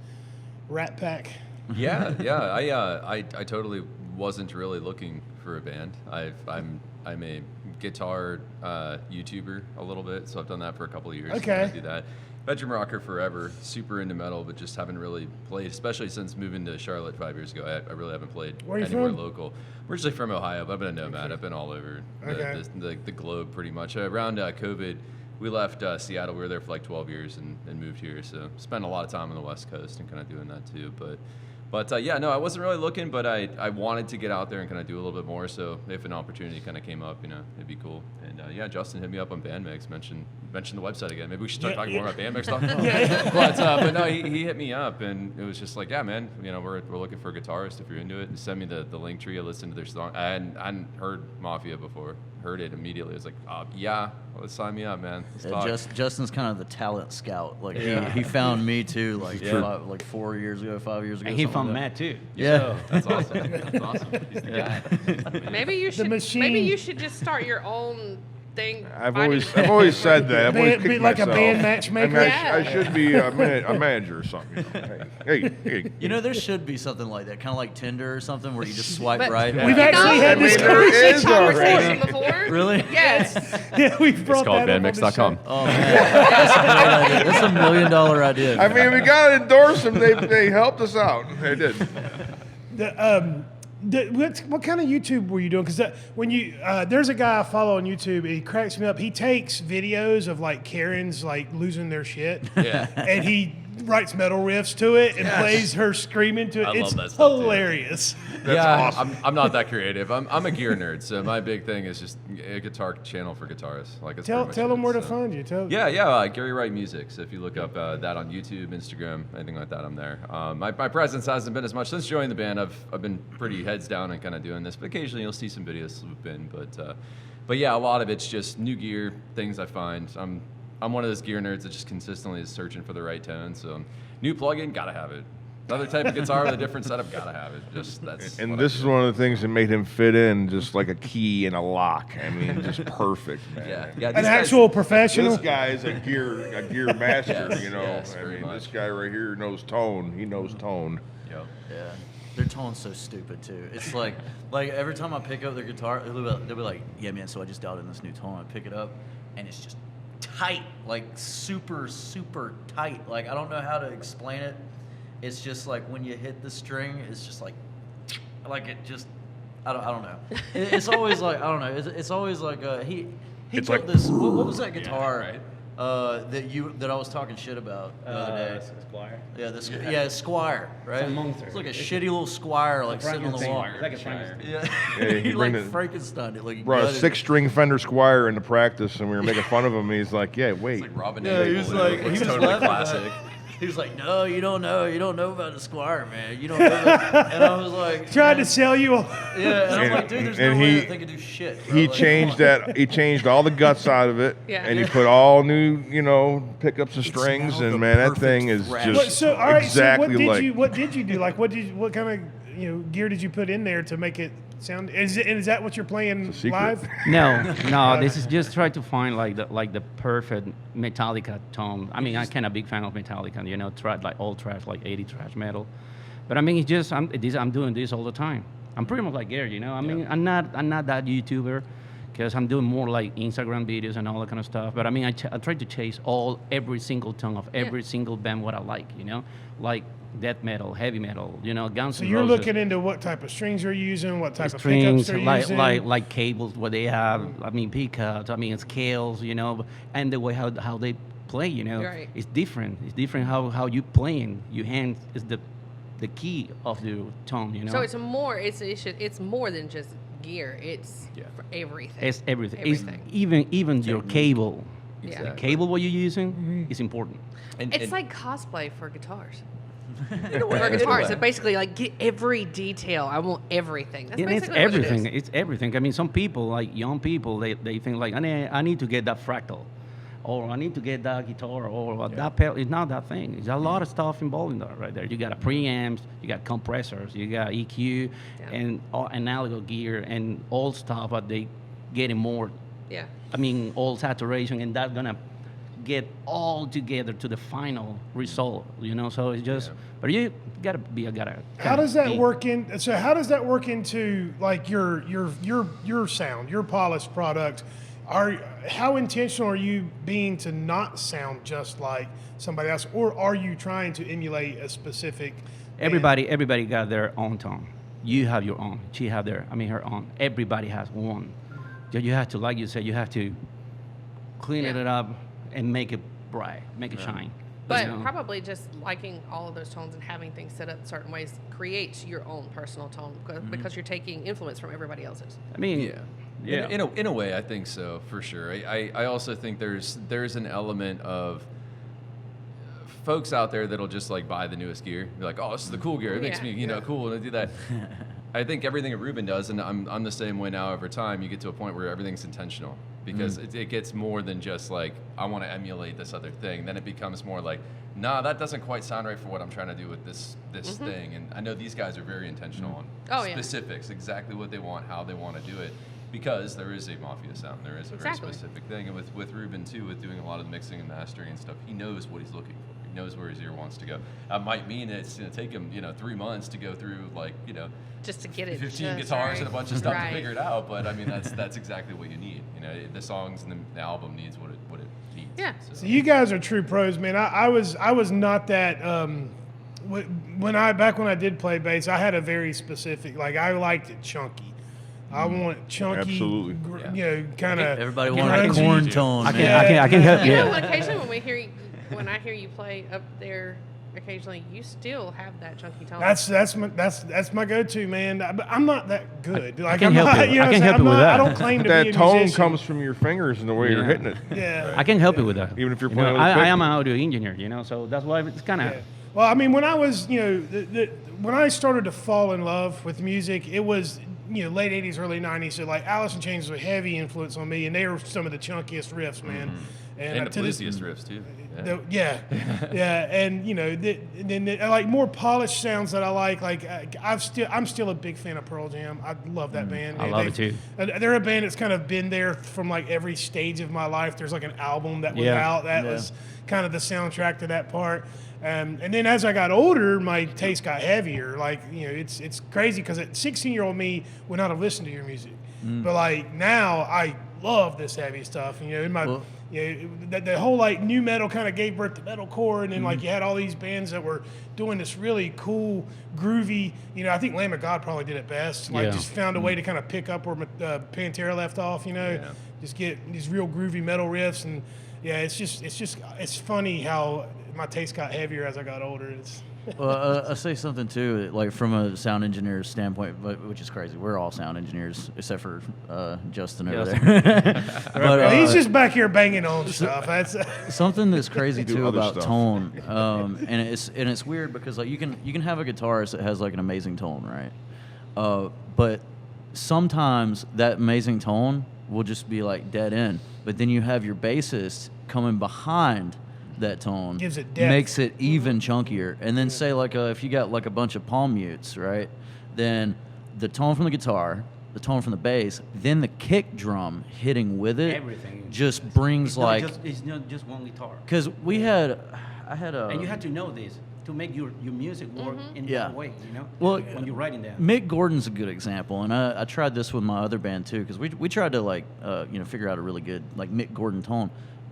Speaker 2: Rat Pack?
Speaker 6: Yeah. I totally wasn't really looking for a band. I'm a guitar YouTuber a little bit, so I've done that for a couple of years.
Speaker 2: Okay.
Speaker 6: I do that. Bedroom rocker forever, super into metal, but just haven't really played, especially since moving to Charlotte 5 years ago. I really haven't played
Speaker 2: Where are you
Speaker 6: anywhere
Speaker 2: from?
Speaker 6: local. We're originally from Ohio, but I've been a nomad. I've been all over the globe pretty much. Around COVID, we left Seattle. We were there for like 12 years and moved here. So spent a lot of time on the West Coast and kind of doing that too. But I wasn't really looking, but I wanted to get out there and kind of do a little bit more. So if an opportunity kind of came up, it'd be cool. And Justin hit me up on BandMix, mentioned the website again. Maybe we should start talking more about BandMix. But no, he hit me up, and it was just like, yeah, man, we're looking for a guitarist if you're into it. And send me the link tree. I listened to their song. I hadn't heard Mafia before. Heard it immediately. I was like, yeah, let's sign me up, man. Let's talk.
Speaker 7: Justin's kind of the talent scout. Like he found me too, like 4 years ago, 5 years ago.
Speaker 3: And he
Speaker 7: something
Speaker 3: found
Speaker 7: like
Speaker 3: Matt too.
Speaker 7: Yeah.
Speaker 6: That's awesome. That's awesome. He's the guy.
Speaker 5: Maybe you should.
Speaker 2: machine.
Speaker 5: Maybe you should just start your own thing.
Speaker 4: I've
Speaker 5: finding
Speaker 4: always said that. I've always
Speaker 2: Be
Speaker 4: kicked
Speaker 2: like a
Speaker 4: myself.
Speaker 2: band
Speaker 4: I
Speaker 2: matchmaker.
Speaker 4: mean,
Speaker 5: Yeah.
Speaker 4: I should be a manager or something. Hey.
Speaker 7: There should be something like that, kind of like Tinder or something, where you just swipe
Speaker 5: But-
Speaker 7: right.
Speaker 2: We've actually had this
Speaker 4: there is
Speaker 5: conversation
Speaker 4: already.
Speaker 5: before.
Speaker 7: Really?
Speaker 5: Yes.
Speaker 2: Yeah, we've brought
Speaker 6: It's called
Speaker 2: that up on the
Speaker 6: bandmix.com.
Speaker 2: show.
Speaker 7: Oh man, that's a great idea. That's $1 million idea.
Speaker 4: I mean, we gotta endorse them. They helped us out. They did.
Speaker 2: What kind of YouTube were you doing? Because when you there's a guy I follow on YouTube. He cracks me up. He takes videos of like Karens like losing their shit,
Speaker 6: Yeah.
Speaker 2: and he writes metal riffs to it and plays her screaming to it.
Speaker 6: I love
Speaker 2: It's
Speaker 6: that stuff, too.
Speaker 2: hilarious.
Speaker 4: That's awesome.
Speaker 6: I'm not that creative. I'm a gear nerd, so my big thing is just a guitar channel for guitarists. Like it's
Speaker 2: Tell
Speaker 6: pretty much
Speaker 2: them
Speaker 6: it,
Speaker 2: where to
Speaker 6: so.
Speaker 2: find you.
Speaker 6: Gary Wright Music. So if you look up that on YouTube, Instagram, anything like that, I'm there. My presence hasn't been as much since joining the band. I've been pretty heads down and kind of doing this, but occasionally you'll see some videos swoop in. But yeah, a lot of it's just new gear, things I find. I'm one of those gear nerds that just consistently is searching for the right tone. So new plugin, gotta have it. Another type of guitar with a different setup, gotta have it. Just that's.
Speaker 4: And
Speaker 6: what
Speaker 4: this
Speaker 6: I
Speaker 4: is
Speaker 6: do.
Speaker 4: one of the things that made him fit in, just like a key in a lock. I mean, just perfect, man.
Speaker 6: Yeah.
Speaker 2: An
Speaker 6: these guys-
Speaker 2: actual professional.
Speaker 4: This guy is a gear master.
Speaker 6: Yes,
Speaker 4: you know.
Speaker 6: yes,
Speaker 4: I
Speaker 6: very
Speaker 4: mean,
Speaker 6: much.
Speaker 4: this guy right here knows tone. He knows tone.
Speaker 6: Yep.
Speaker 7: Yeah, their tone's so stupid too. It's like every time I pick up their guitar, they'll be like, "Yeah, man, so I just dialed in this new tone." I pick it up, and it's just tight, like super, super tight. Like I don't know how to explain it. It's just like when you hit the string, it's just like it just. I don't know. It's always like I don't know. It's always like he
Speaker 4: It's
Speaker 7: built
Speaker 4: like-
Speaker 7: this. What was that guitar?
Speaker 6: right.
Speaker 7: That I was talking shit about the other day.
Speaker 3: Squire.
Speaker 7: Yeah, Squire, right?
Speaker 3: It's a monster.
Speaker 7: It's like a shitty little Squire, like sitting on the wall.
Speaker 3: It's like a Frankenstein.
Speaker 7: Yeah,
Speaker 4: Yeah, he
Speaker 7: he like
Speaker 4: bring the-
Speaker 7: Frankenstein it, like he
Speaker 4: Brought a
Speaker 7: gutted it.
Speaker 4: 6-string Fender Squire into practice, and we were making fun of him. He's like, "Yeah, wait."
Speaker 6: It's like Robin.
Speaker 7: Yeah, he was like, he was
Speaker 6: totally
Speaker 7: laughing
Speaker 6: classic.
Speaker 7: at it. He was like, "No, you don't know about the Squire, man. You don't know." And I was like,
Speaker 2: Tried to sell you.
Speaker 7: yeah, and I'm like, dude, there's no
Speaker 4: And
Speaker 7: way
Speaker 4: he-
Speaker 7: that thing can do shit. Bro.
Speaker 4: He
Speaker 7: Like,
Speaker 4: changed that. He changed all the guts out of it,
Speaker 5: Yeah.
Speaker 4: and he put all new, pickups and strings.
Speaker 7: now
Speaker 4: And
Speaker 7: the
Speaker 4: man, that
Speaker 7: perfect
Speaker 4: thing is
Speaker 7: thrash.
Speaker 4: just
Speaker 2: So all right.
Speaker 4: exactly
Speaker 2: so
Speaker 4: like.
Speaker 2: what did you do? Like what kind gear did you put in there to make it sound? Is that what you're playing live?
Speaker 3: No. This is just try to find like the perfect Metallica tone. I mean, I'm kind of big fan of Metallica. Trash like old trash, like 80 trash metal. But I mean, it's just I'm doing this all the time. I'm pretty much like Gary. I mean, I'm not that YouTuber, because I'm doing more like Instagram videos and all that kind of stuff. But I mean, I try to chase every single tone of every single band what I like. Like death metal, heavy metal. Guns N' Roses.
Speaker 2: So you're looking into what type of strings you're using, what type of
Speaker 3: strings,
Speaker 2: pickups they're using,
Speaker 3: like cables, what they have. I mean, pickups. I mean, scales. And the way how they play.
Speaker 5: Right.
Speaker 3: It's different. It's different how you playing. Your hand is the key of the tone.
Speaker 5: So it's more than just gear. It's for everything.
Speaker 3: It's everything.
Speaker 5: Everything.
Speaker 3: It's even your cable.
Speaker 5: Yeah.
Speaker 3: The cable what you're using is important.
Speaker 5: It's like cosplay for guitars.
Speaker 6: In a way,
Speaker 5: For
Speaker 6: in a
Speaker 5: guitars,
Speaker 6: way.
Speaker 5: it basically like get every detail. I want everything. That's
Speaker 3: And it's
Speaker 5: basically what it
Speaker 3: everything.
Speaker 5: is.
Speaker 3: It's everything. I mean, some people, like young people, they think like, I need to get that fractal, or I need to get that guitar, or that pedal. It's not that thing. There's a lot of stuff involved in that right there. You got preamps, you got compressors, you got EQ, and analog gear, and all stuff, but they getting more.
Speaker 5: Yeah.
Speaker 3: I mean, all saturation, and that's gonna get all together to the final result. So it's just, but you gotta be a gotta.
Speaker 2: How does that work in? So how does that work into like your sound, your polished product? How intentional are you being to not sound just like somebody else, or are you trying to emulate a specific?
Speaker 3: Everybody got their own tone. You have your own. She have her own. Everybody has one. You have to, like you said, you have to clean it up and make it bright, make it shine.
Speaker 5: But probably just liking all of those tones and having things set up certain ways creates your own personal tone because you're taking influence from everybody else's.
Speaker 3: I mean,
Speaker 6: yeah. In a way, I think so, for sure. I also think there's an element of folks out there that'll just like buy the newest gear. Be like, oh, this is the cool gear. It makes me cool, and I do that. I think everything that Ruben does, and I'm the same way now over time, you get to a point where everything's intentional. Because it gets more than just like, I want to emulate this other thing. Then it becomes more like, nah, that doesn't quite sound right for what I'm trying to do with this thing. And I know these guys are very intentional on specifics, exactly what they want, how they want to do it. Because there is a Mafia sound, there is a very specific thing. And with Ruben too, with doing a lot of the mixing and mastering and stuff, he knows what he's looking for. He knows where his ear wants to go. That might mean it's going to take him, 3 months to go through
Speaker 5: just to get it
Speaker 6: 15 guitars and a bunch of stuff to figure it out. But I mean, that's exactly what you need. The songs and the album needs what it needs.
Speaker 5: Yeah.
Speaker 2: So you guys are true pros, man. I was not that. When I did play bass, I had a very specific. Like I liked it chunky. I want chunky,
Speaker 4: Absolutely.
Speaker 2: kind of.
Speaker 7: Everybody wanted a corn tone.
Speaker 3: I can help.
Speaker 5: Occasionally when I hear you play up there, occasionally you still have that chunky tone.
Speaker 2: That's my go-to, man. But I'm not that good.
Speaker 3: I can help you. I can help you with that.
Speaker 2: I don't claim to
Speaker 4: That
Speaker 2: be a
Speaker 4: tone
Speaker 2: musician.
Speaker 4: comes from your fingers and the way you're hitting it.
Speaker 2: Yeah.
Speaker 3: I can help you with that.
Speaker 4: Even if you're playing with
Speaker 3: I am
Speaker 4: equipment.
Speaker 3: an audio engineer, so that's why it's kind of.
Speaker 2: Yeah. Well, I mean, when I was, when I started to fall in love with music, it was, late 80s, early 90s. So, like, Alice in Chains was a heavy influence on me, and they were some of the chunkiest riffs, man.
Speaker 6: And the bluesiest riffs, too.
Speaker 2: And like more polished sounds that I like I'm still a big fan of Pearl Jam. I love that band.
Speaker 3: I love it too.
Speaker 2: They're a band that's kind of been there from like every stage of my life. There's like an album that was out that was kind of the soundtrack to that part. And then as I got older, my taste got heavier. Like, it's crazy because 16-year-old me would not have listened to your music. But like now I love this heavy stuff. The whole like new metal kind of gave birth to metalcore, and then like you had all these bands that were doing this really cool, groovy. I think Lamb of God probably did it best. Like just found a way to kind of pick up where Pantera left off. Just get these real groovy metal riffs, and it's funny how my taste got heavier as I got older.
Speaker 7: Well, I'll say something too, like from a sound engineer's standpoint, which is crazy. We're all sound engineers except for Justin over there. But
Speaker 2: he's just back here banging on stuff. That's
Speaker 7: something that's crazy too
Speaker 4: other
Speaker 7: about
Speaker 4: stuff.
Speaker 7: tone, and it's weird because like you can have a guitarist that has like an amazing tone, right? But sometimes that amazing tone will just be like dead end. But then you have your bassist coming behind that tone,
Speaker 2: gives it depth.
Speaker 7: makes it even chunkier. And then say like if you got like a bunch of palm mutes, right? then the tone from the guitar, the tone from the bass, then the kick drum hitting with it,
Speaker 3: Everything.
Speaker 7: just brings
Speaker 3: It's not just one guitar.
Speaker 7: because I had a
Speaker 3: And you have to know this to make your music work in
Speaker 7: Yeah.
Speaker 3: that way, you know?
Speaker 7: Well,
Speaker 3: when you're writing that.
Speaker 7: Mick Gordon's a good example, and I tried this with my other band too, because we tried to figure out a really good Mick Gordon tone.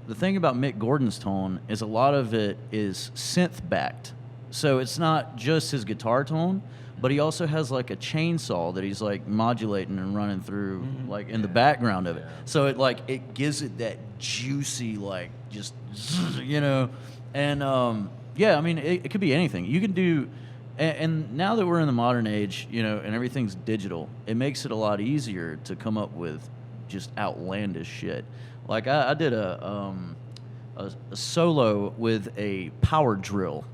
Speaker 7: The thing about Mick Gordon's tone is a lot of it is synth backed, so it's not just his guitar tone, but he also has like a chainsaw that he's like modulating and running through in the background of it. So it gives it that juicy just and I mean it could be anything you can do. And now that we're in the modern age, and everything's digital, it makes it a lot easier to come up with just outlandish shit. Like I did a solo with a power drill,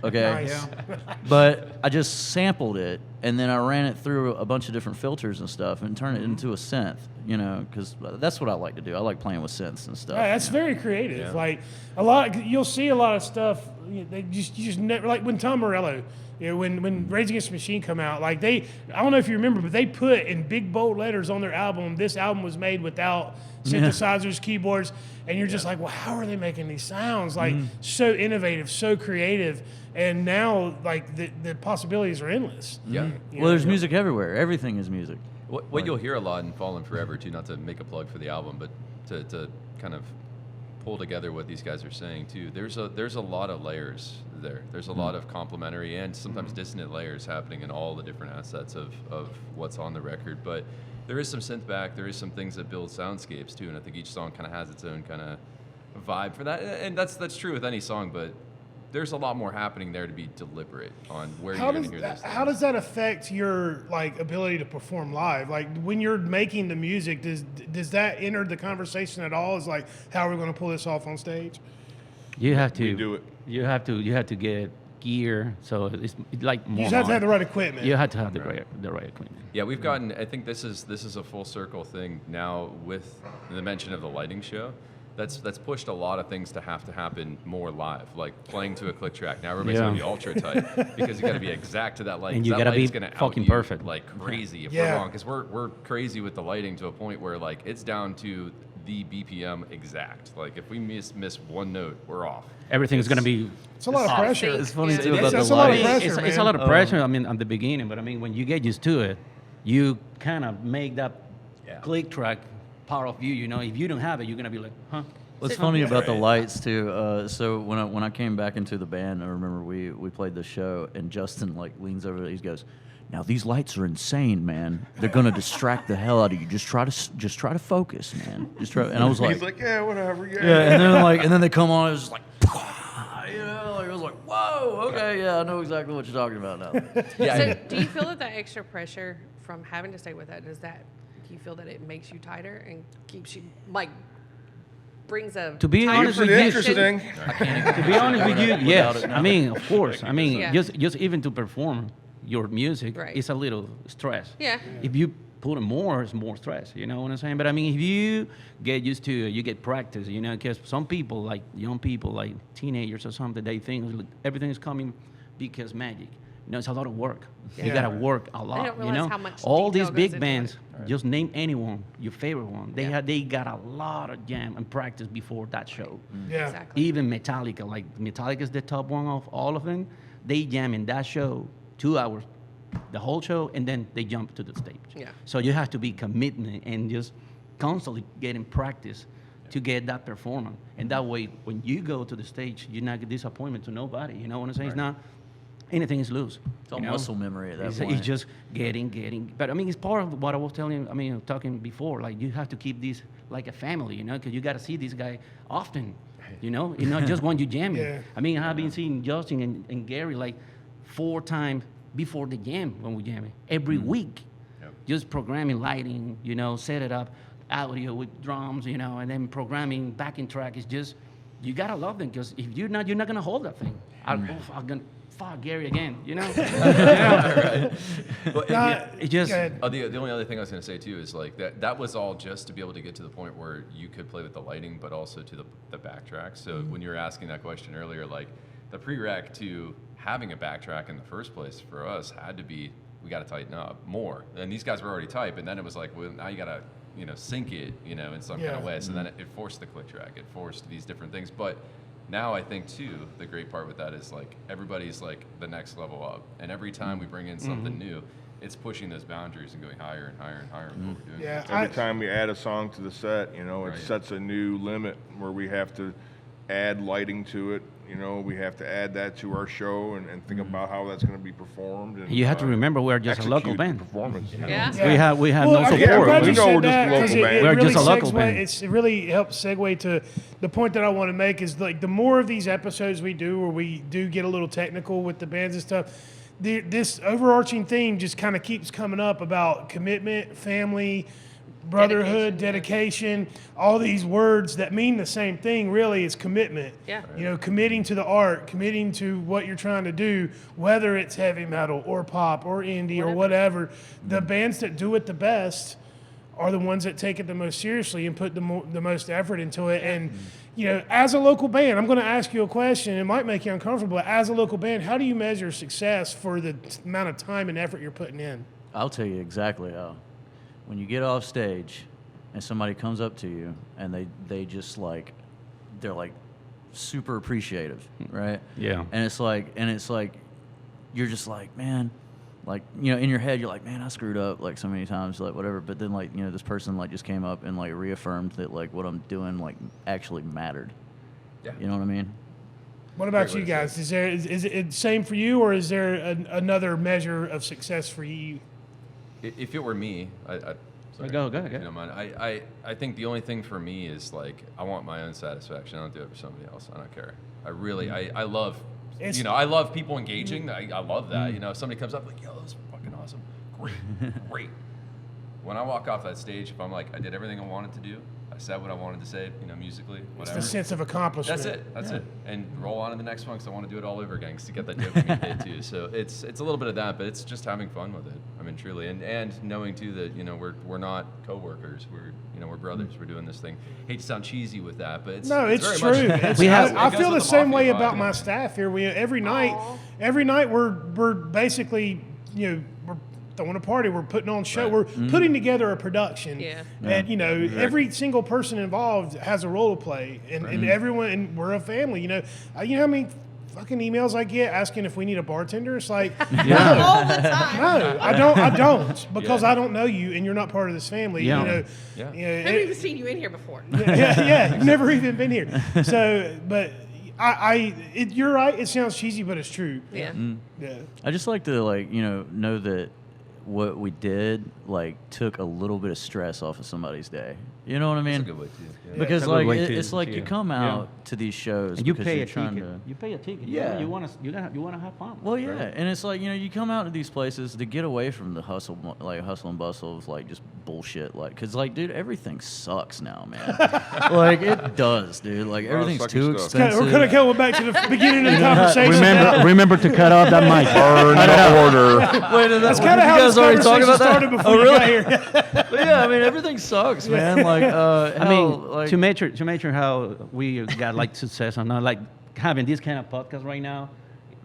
Speaker 7: okay?
Speaker 2: Nice.
Speaker 7: But I just sampled it, and then I ran it through a bunch of different filters and stuff and turned it into a synth, because that's what I like to do. I like playing with synths and stuff.
Speaker 2: Yeah, that's very creative. Like you'll see a lot of stuff. They just never, like when Tom Morello, when Rage Against the Machine come out, I don't know if you remember, but they put in big bold letters on their album, this album was made without synthesizers, keyboards, and you're just like, well, how are they making these sounds? So innovative, so creative, and now the possibilities are endless.
Speaker 6: Yeah.
Speaker 7: Well, there's music everywhere. Everything is music.
Speaker 6: What you'll hear a lot in Fallen Forever too, not to make a plug for the album, but to kind of pull together what these guys are saying too. There's a lot of layers there. There's a lot of complementary and sometimes dissonant layers happening in all the different assets of what's on the record. But there is some synth back. There is some things that build soundscapes too, and I think each song kind of has its own kind of vibe for that. And that's true with any song, but there's a lot more happening there to be deliberate on where you're going to hear those things.
Speaker 2: How does that affect your ability to perform live? When you're making the music, does that enter the conversation at all? Is how are we going to pull this off on stage?
Speaker 3: You have to
Speaker 4: We do it.
Speaker 3: You have to get gear, so it's like more.
Speaker 2: You just have to have the right equipment.
Speaker 3: You have to have the right equipment.
Speaker 6: Yeah, we've gotten. I think this is a full circle thing now with the mention of the lighting show. That's pushed a lot of things to have to happen more live, like playing to a click track. Now everybody's gonna be ultra tight because you got to be exact to that light.
Speaker 3: And you
Speaker 6: got to
Speaker 3: be
Speaker 6: gonna
Speaker 3: fucking
Speaker 6: out you
Speaker 3: perfect.
Speaker 6: like crazy if
Speaker 2: Yeah.
Speaker 6: we're wrong, because we're crazy with the lighting to a point where it's down to the BPM exact. If we miss one note, we're off.
Speaker 3: Everything's going to be.
Speaker 2: It's a lot of pressure.
Speaker 7: It's funny
Speaker 5: Yeah.
Speaker 7: too about
Speaker 2: That's
Speaker 7: the
Speaker 2: a lot of
Speaker 7: lighting.
Speaker 2: pressure.
Speaker 3: It's a
Speaker 2: man.
Speaker 3: lot of pressure. I mean, at the beginning, but I mean, when you get used to it, you kind of make that click track part of you. If you don't have it, you're gonna be like, huh?
Speaker 7: What's funny about the lights too? So when I came back into the band, I remember we played the show, and Justin leans over. He goes, "Now these lights are insane, man. They're gonna distract the hell out of you. Just try to focus, man. Just try." And I was like,
Speaker 4: He's like, yeah, whatever. Yeah.
Speaker 7: "Yeah." And then they come on. It was just like, I was like, "Whoa, okay, yeah, I know exactly what you're talking about now."
Speaker 5: So do you feel that extra pressure from having to stay with that, do you feel that it makes you tighter and keeps you, brings a
Speaker 3: To be honest with you,
Speaker 4: Interesting.
Speaker 3: to be honest with you, yes. I mean, of course. I mean,
Speaker 5: Yeah.
Speaker 3: just even to perform your music,
Speaker 5: Right.
Speaker 3: it's a little stress.
Speaker 5: Yeah.
Speaker 3: If you put in more, it's more stress. You know what I'm saying? But I mean, if you get used to it, you get practice. Because some people, like young people, like teenagers or something, they think everything is coming because magic. It's a lot of work. You
Speaker 2: Yeah.
Speaker 3: gotta work a lot.
Speaker 5: don't realize how much
Speaker 3: all these
Speaker 5: detail goes
Speaker 3: big
Speaker 5: into
Speaker 3: bands.
Speaker 5: it.
Speaker 3: Just name anyone, your favorite one.
Speaker 5: Yeah.
Speaker 3: They got a lot of jam and practice before that show.
Speaker 2: Yeah.
Speaker 5: Exactly.
Speaker 3: Even Metallica, Metallica is the top one of all of them. They jam in that show 2 hours, the whole show, and then they jump to the stage.
Speaker 5: Yeah.
Speaker 3: So you have to be commitment and just constantly getting practice to get that performance. And that way, when you go to the stage, you're not a disappointment to nobody. You know what I'm saying? It's not anything is loose.
Speaker 7: It's all muscle memory at that
Speaker 3: It's
Speaker 7: point.
Speaker 3: just getting. But I mean, it's part of what I was talking before. You have to keep this like a family, because you got to see this guy often, not just when you jamming.
Speaker 2: Yeah.
Speaker 3: I mean, I've been seeing Justin and Gary 4 times before the jam when we jamming every week, just programming lighting, set it up, audio with drums, and then programming backing track. It's just you gotta love them, because if you're not gonna hold that thing. I'm gonna fuck Gary again,
Speaker 6: Right. But
Speaker 3: It just.
Speaker 2: Go ahead.
Speaker 6: the only other thing I was going to say too is that was all just to be able to get to the point where you could play with the lighting, but also to the backtrack. So when you were asking that question earlier, the prereq to having a backtrack in the first place for us had to be we got to tighten up more. And these guys were already tight, and then it was like, well, now you got to, sync it, in some kind of way. So then it forced the click track, it forced these different things. But now I think too, the great part with that is like everybody's like the next level up, and every time we bring in something new, it's pushing those boundaries and going higher and higher and higher with what we're doing.
Speaker 2: Yeah,
Speaker 4: Every time we add a song to the set, it
Speaker 6: Right.
Speaker 4: sets a new limit where we have to add lighting to it. We have to add that to our show and think about how that's going to be performed. And
Speaker 3: You have to remember we're just a local
Speaker 4: execute the
Speaker 3: band.
Speaker 4: performance.
Speaker 5: Yeah.
Speaker 3: We have
Speaker 2: Well,
Speaker 3: no
Speaker 2: I'm
Speaker 3: support.
Speaker 2: glad
Speaker 4: we
Speaker 2: you
Speaker 4: know
Speaker 2: said
Speaker 4: we're just a
Speaker 2: that, 'cause
Speaker 4: local band.
Speaker 3: We're
Speaker 2: really
Speaker 3: just a local
Speaker 2: segues-
Speaker 3: band.
Speaker 2: It really helps segue to the point that I want to make is like the more of these episodes we do where we do get a little technical with the bands and stuff, this overarching theme just kind of keeps coming up about commitment, family, brotherhood, dedication, all these words that mean the same thing really is commitment.
Speaker 5: Yeah.
Speaker 2: Committing to the art, committing to what you're trying to do, whether it's heavy metal or pop or indie or whatever. The bands that do it the best are the ones that take it the most seriously and put the most effort into it. And, as a local band, I'm going to ask you a question. It might make you uncomfortable, but as a local band, how do you measure success for the amount of time and effort you're putting in?
Speaker 7: I'll tell you exactly how. When you get off stage and somebody comes up to you and they just like, they're like super appreciative, right?
Speaker 3: Yeah.
Speaker 7: And it's like, you're just like, man, like, in your head, you're like, man, I screwed up like so many times, like whatever. But then like, this person like just came up and like reaffirmed that like what I'm doing like actually mattered.
Speaker 6: Yeah.
Speaker 7: You know what I mean?
Speaker 2: What about
Speaker 6: Great
Speaker 2: you
Speaker 6: way to say
Speaker 2: guys? Is it same for you, or is there another measure of success for you?
Speaker 6: If it were me, sorry,
Speaker 3: Go.
Speaker 6: if you don't mind, I think the only thing for me is like I want my own satisfaction. I don't do it for somebody else. I don't care. I really, I love, I love people engaging. I love that. If somebody comes up like, yo, this is fucking awesome, great. When I walk off that stage, if I'm like, I did everything I wanted to do, I said what I wanted to say, musically,
Speaker 2: It's
Speaker 6: whatever.
Speaker 2: the sense of accomplishment.
Speaker 6: That's it. And roll on to the next one because I want to do it all over again because to get that dopamine hit too. So it's a little bit of that, but it's just having fun with it. I mean, truly, and knowing too that we're not coworkers. We're brothers. We're doing this thing. Hate to sound cheesy with that, but it's
Speaker 2: No, it's
Speaker 6: very
Speaker 2: true.
Speaker 6: much-
Speaker 2: I
Speaker 6: it goes
Speaker 2: feel the
Speaker 6: with
Speaker 2: same way
Speaker 6: Mafia
Speaker 2: about
Speaker 6: vibe.
Speaker 2: my staff here. Every
Speaker 5: Aw.
Speaker 2: night we're basically we're throwing a party. We're putting on show.
Speaker 6: Right.
Speaker 2: We're putting together a production.
Speaker 5: Yeah.
Speaker 2: And every single person involved has a role to play, and everyone. And we're a family. You know how many fucking emails I get asking if we need a bartender. It's like
Speaker 5: All the time.
Speaker 2: no, I don't because I don't know you and you're not part of this family.
Speaker 3: Yeah.
Speaker 6: Yeah.
Speaker 5: I've never even seen you in here before.
Speaker 2: yeah, you've never even been here. So, but you're right. It sounds cheesy, but it's true.
Speaker 5: Yeah.
Speaker 2: Yeah.
Speaker 7: I just like to know that what we did took a little bit of stress off of somebody's day. You know what I mean?
Speaker 6: That's a good way too. Yeah.
Speaker 7: Because
Speaker 3: That's a good way
Speaker 7: it's
Speaker 3: to
Speaker 7: like
Speaker 3: see
Speaker 7: you
Speaker 3: it.
Speaker 7: come
Speaker 3: Yeah.
Speaker 7: out to these shows
Speaker 3: And you
Speaker 7: because
Speaker 3: pay
Speaker 7: you're
Speaker 3: a
Speaker 7: trying
Speaker 3: ticket.
Speaker 7: to.
Speaker 3: You pay a ticket.
Speaker 7: Yeah.
Speaker 3: You want to have fun.
Speaker 7: Well, yeah, and it's like you come out to these places to get away from the hustle and bustle of just bullshit, because dude, everything sucks now, man. It does, dude. Everything's
Speaker 4: sucky
Speaker 7: too
Speaker 4: stuff.
Speaker 7: expensive.
Speaker 2: We're gonna go back to the beginning of the conversation.
Speaker 3: Remember to cut off that mic.
Speaker 4: Burn the order.
Speaker 7: Wait,
Speaker 2: That's kind of how this conversation started before you got here.
Speaker 7: But yeah, I mean, everything sucks, man.
Speaker 3: To measure how we got success or not, having this kind of podcast right now,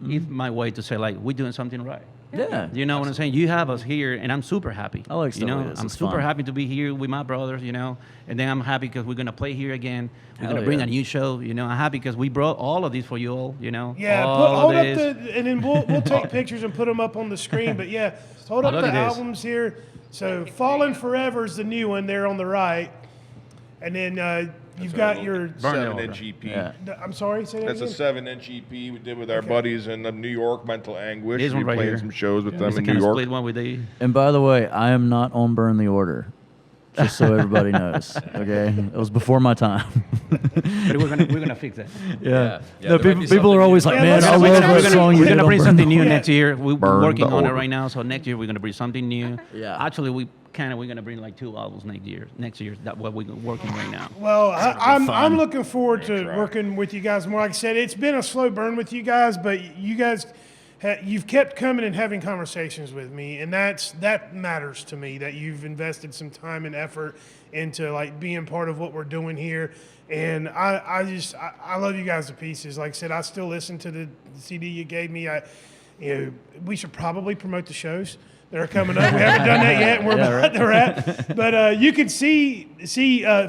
Speaker 3: is my way to say we're doing something right.
Speaker 7: Yeah.
Speaker 3: You know what I'm saying? You have us here, and I'm super happy.
Speaker 7: I like stuff like this.
Speaker 3: I'm
Speaker 7: It's
Speaker 3: super
Speaker 7: fun.
Speaker 3: happy to be here with my brothers, and then I'm happy because we're gonna play here again. We're
Speaker 7: Hell
Speaker 3: gonna bring
Speaker 7: yeah.
Speaker 3: a new show. I'm happy because we brought all of this for you all.
Speaker 2: Yeah,
Speaker 3: all
Speaker 2: hold
Speaker 3: of
Speaker 2: up
Speaker 3: this.
Speaker 2: and then we'll take pictures and put them up on the screen. But yeah, hold up
Speaker 3: Look
Speaker 2: the
Speaker 3: at this.
Speaker 2: albums here. So Fallen Forever is the new one there on the right, and then you've got your.
Speaker 3: Burn it all,
Speaker 4: 7-inch EP.
Speaker 7: Yeah.
Speaker 2: I'm sorry, say that
Speaker 4: That's a
Speaker 2: again?
Speaker 4: 7-inch EP we did with our buddies in New York, Mental Anguish.
Speaker 3: This
Speaker 4: We
Speaker 3: one right
Speaker 4: played
Speaker 3: here.
Speaker 4: some shows with
Speaker 3: It's
Speaker 4: them
Speaker 3: the
Speaker 4: in
Speaker 3: kind
Speaker 4: New
Speaker 3: of
Speaker 4: York.
Speaker 3: split one with the.
Speaker 7: And by the way, I am not on Burn the Order. Just so everybody knows, okay? It was before my time.
Speaker 3: But we're gonna fix that.
Speaker 6: Yeah,
Speaker 7: No,
Speaker 6: there might be
Speaker 7: people are
Speaker 6: something
Speaker 7: always
Speaker 6: new.
Speaker 7: like,
Speaker 2: Yeah,
Speaker 7: man,
Speaker 2: let's-
Speaker 7: I
Speaker 2: we're
Speaker 7: love
Speaker 2: gonna-
Speaker 7: that
Speaker 2: we're
Speaker 7: song.
Speaker 3: We're
Speaker 7: you
Speaker 3: gonna
Speaker 7: did
Speaker 3: bring
Speaker 7: on
Speaker 3: something
Speaker 7: Burn
Speaker 3: new
Speaker 7: the
Speaker 3: next year. We're
Speaker 4: Burn
Speaker 3: working
Speaker 4: the
Speaker 3: on it
Speaker 4: order.
Speaker 3: right now. So next year we're gonna bring something new.
Speaker 7: Yeah.
Speaker 3: Actually, we're gonna bring 2 albums next year. Next year, that's what we're working right now.
Speaker 2: Well, I'm
Speaker 7: fun.
Speaker 2: looking forward to working with you guys more. Like I said, it's been a slow burn with you guys, but you guys, you've kept coming and having conversations with me, and that matters to me. That you've invested some time and effort into being part of what we're doing here, and I love you guys to pieces. Like I said, I still listen to the CD you gave me. We should probably promote the shows. that are coming up. We haven't done that yet, and we're about they're at. But you can see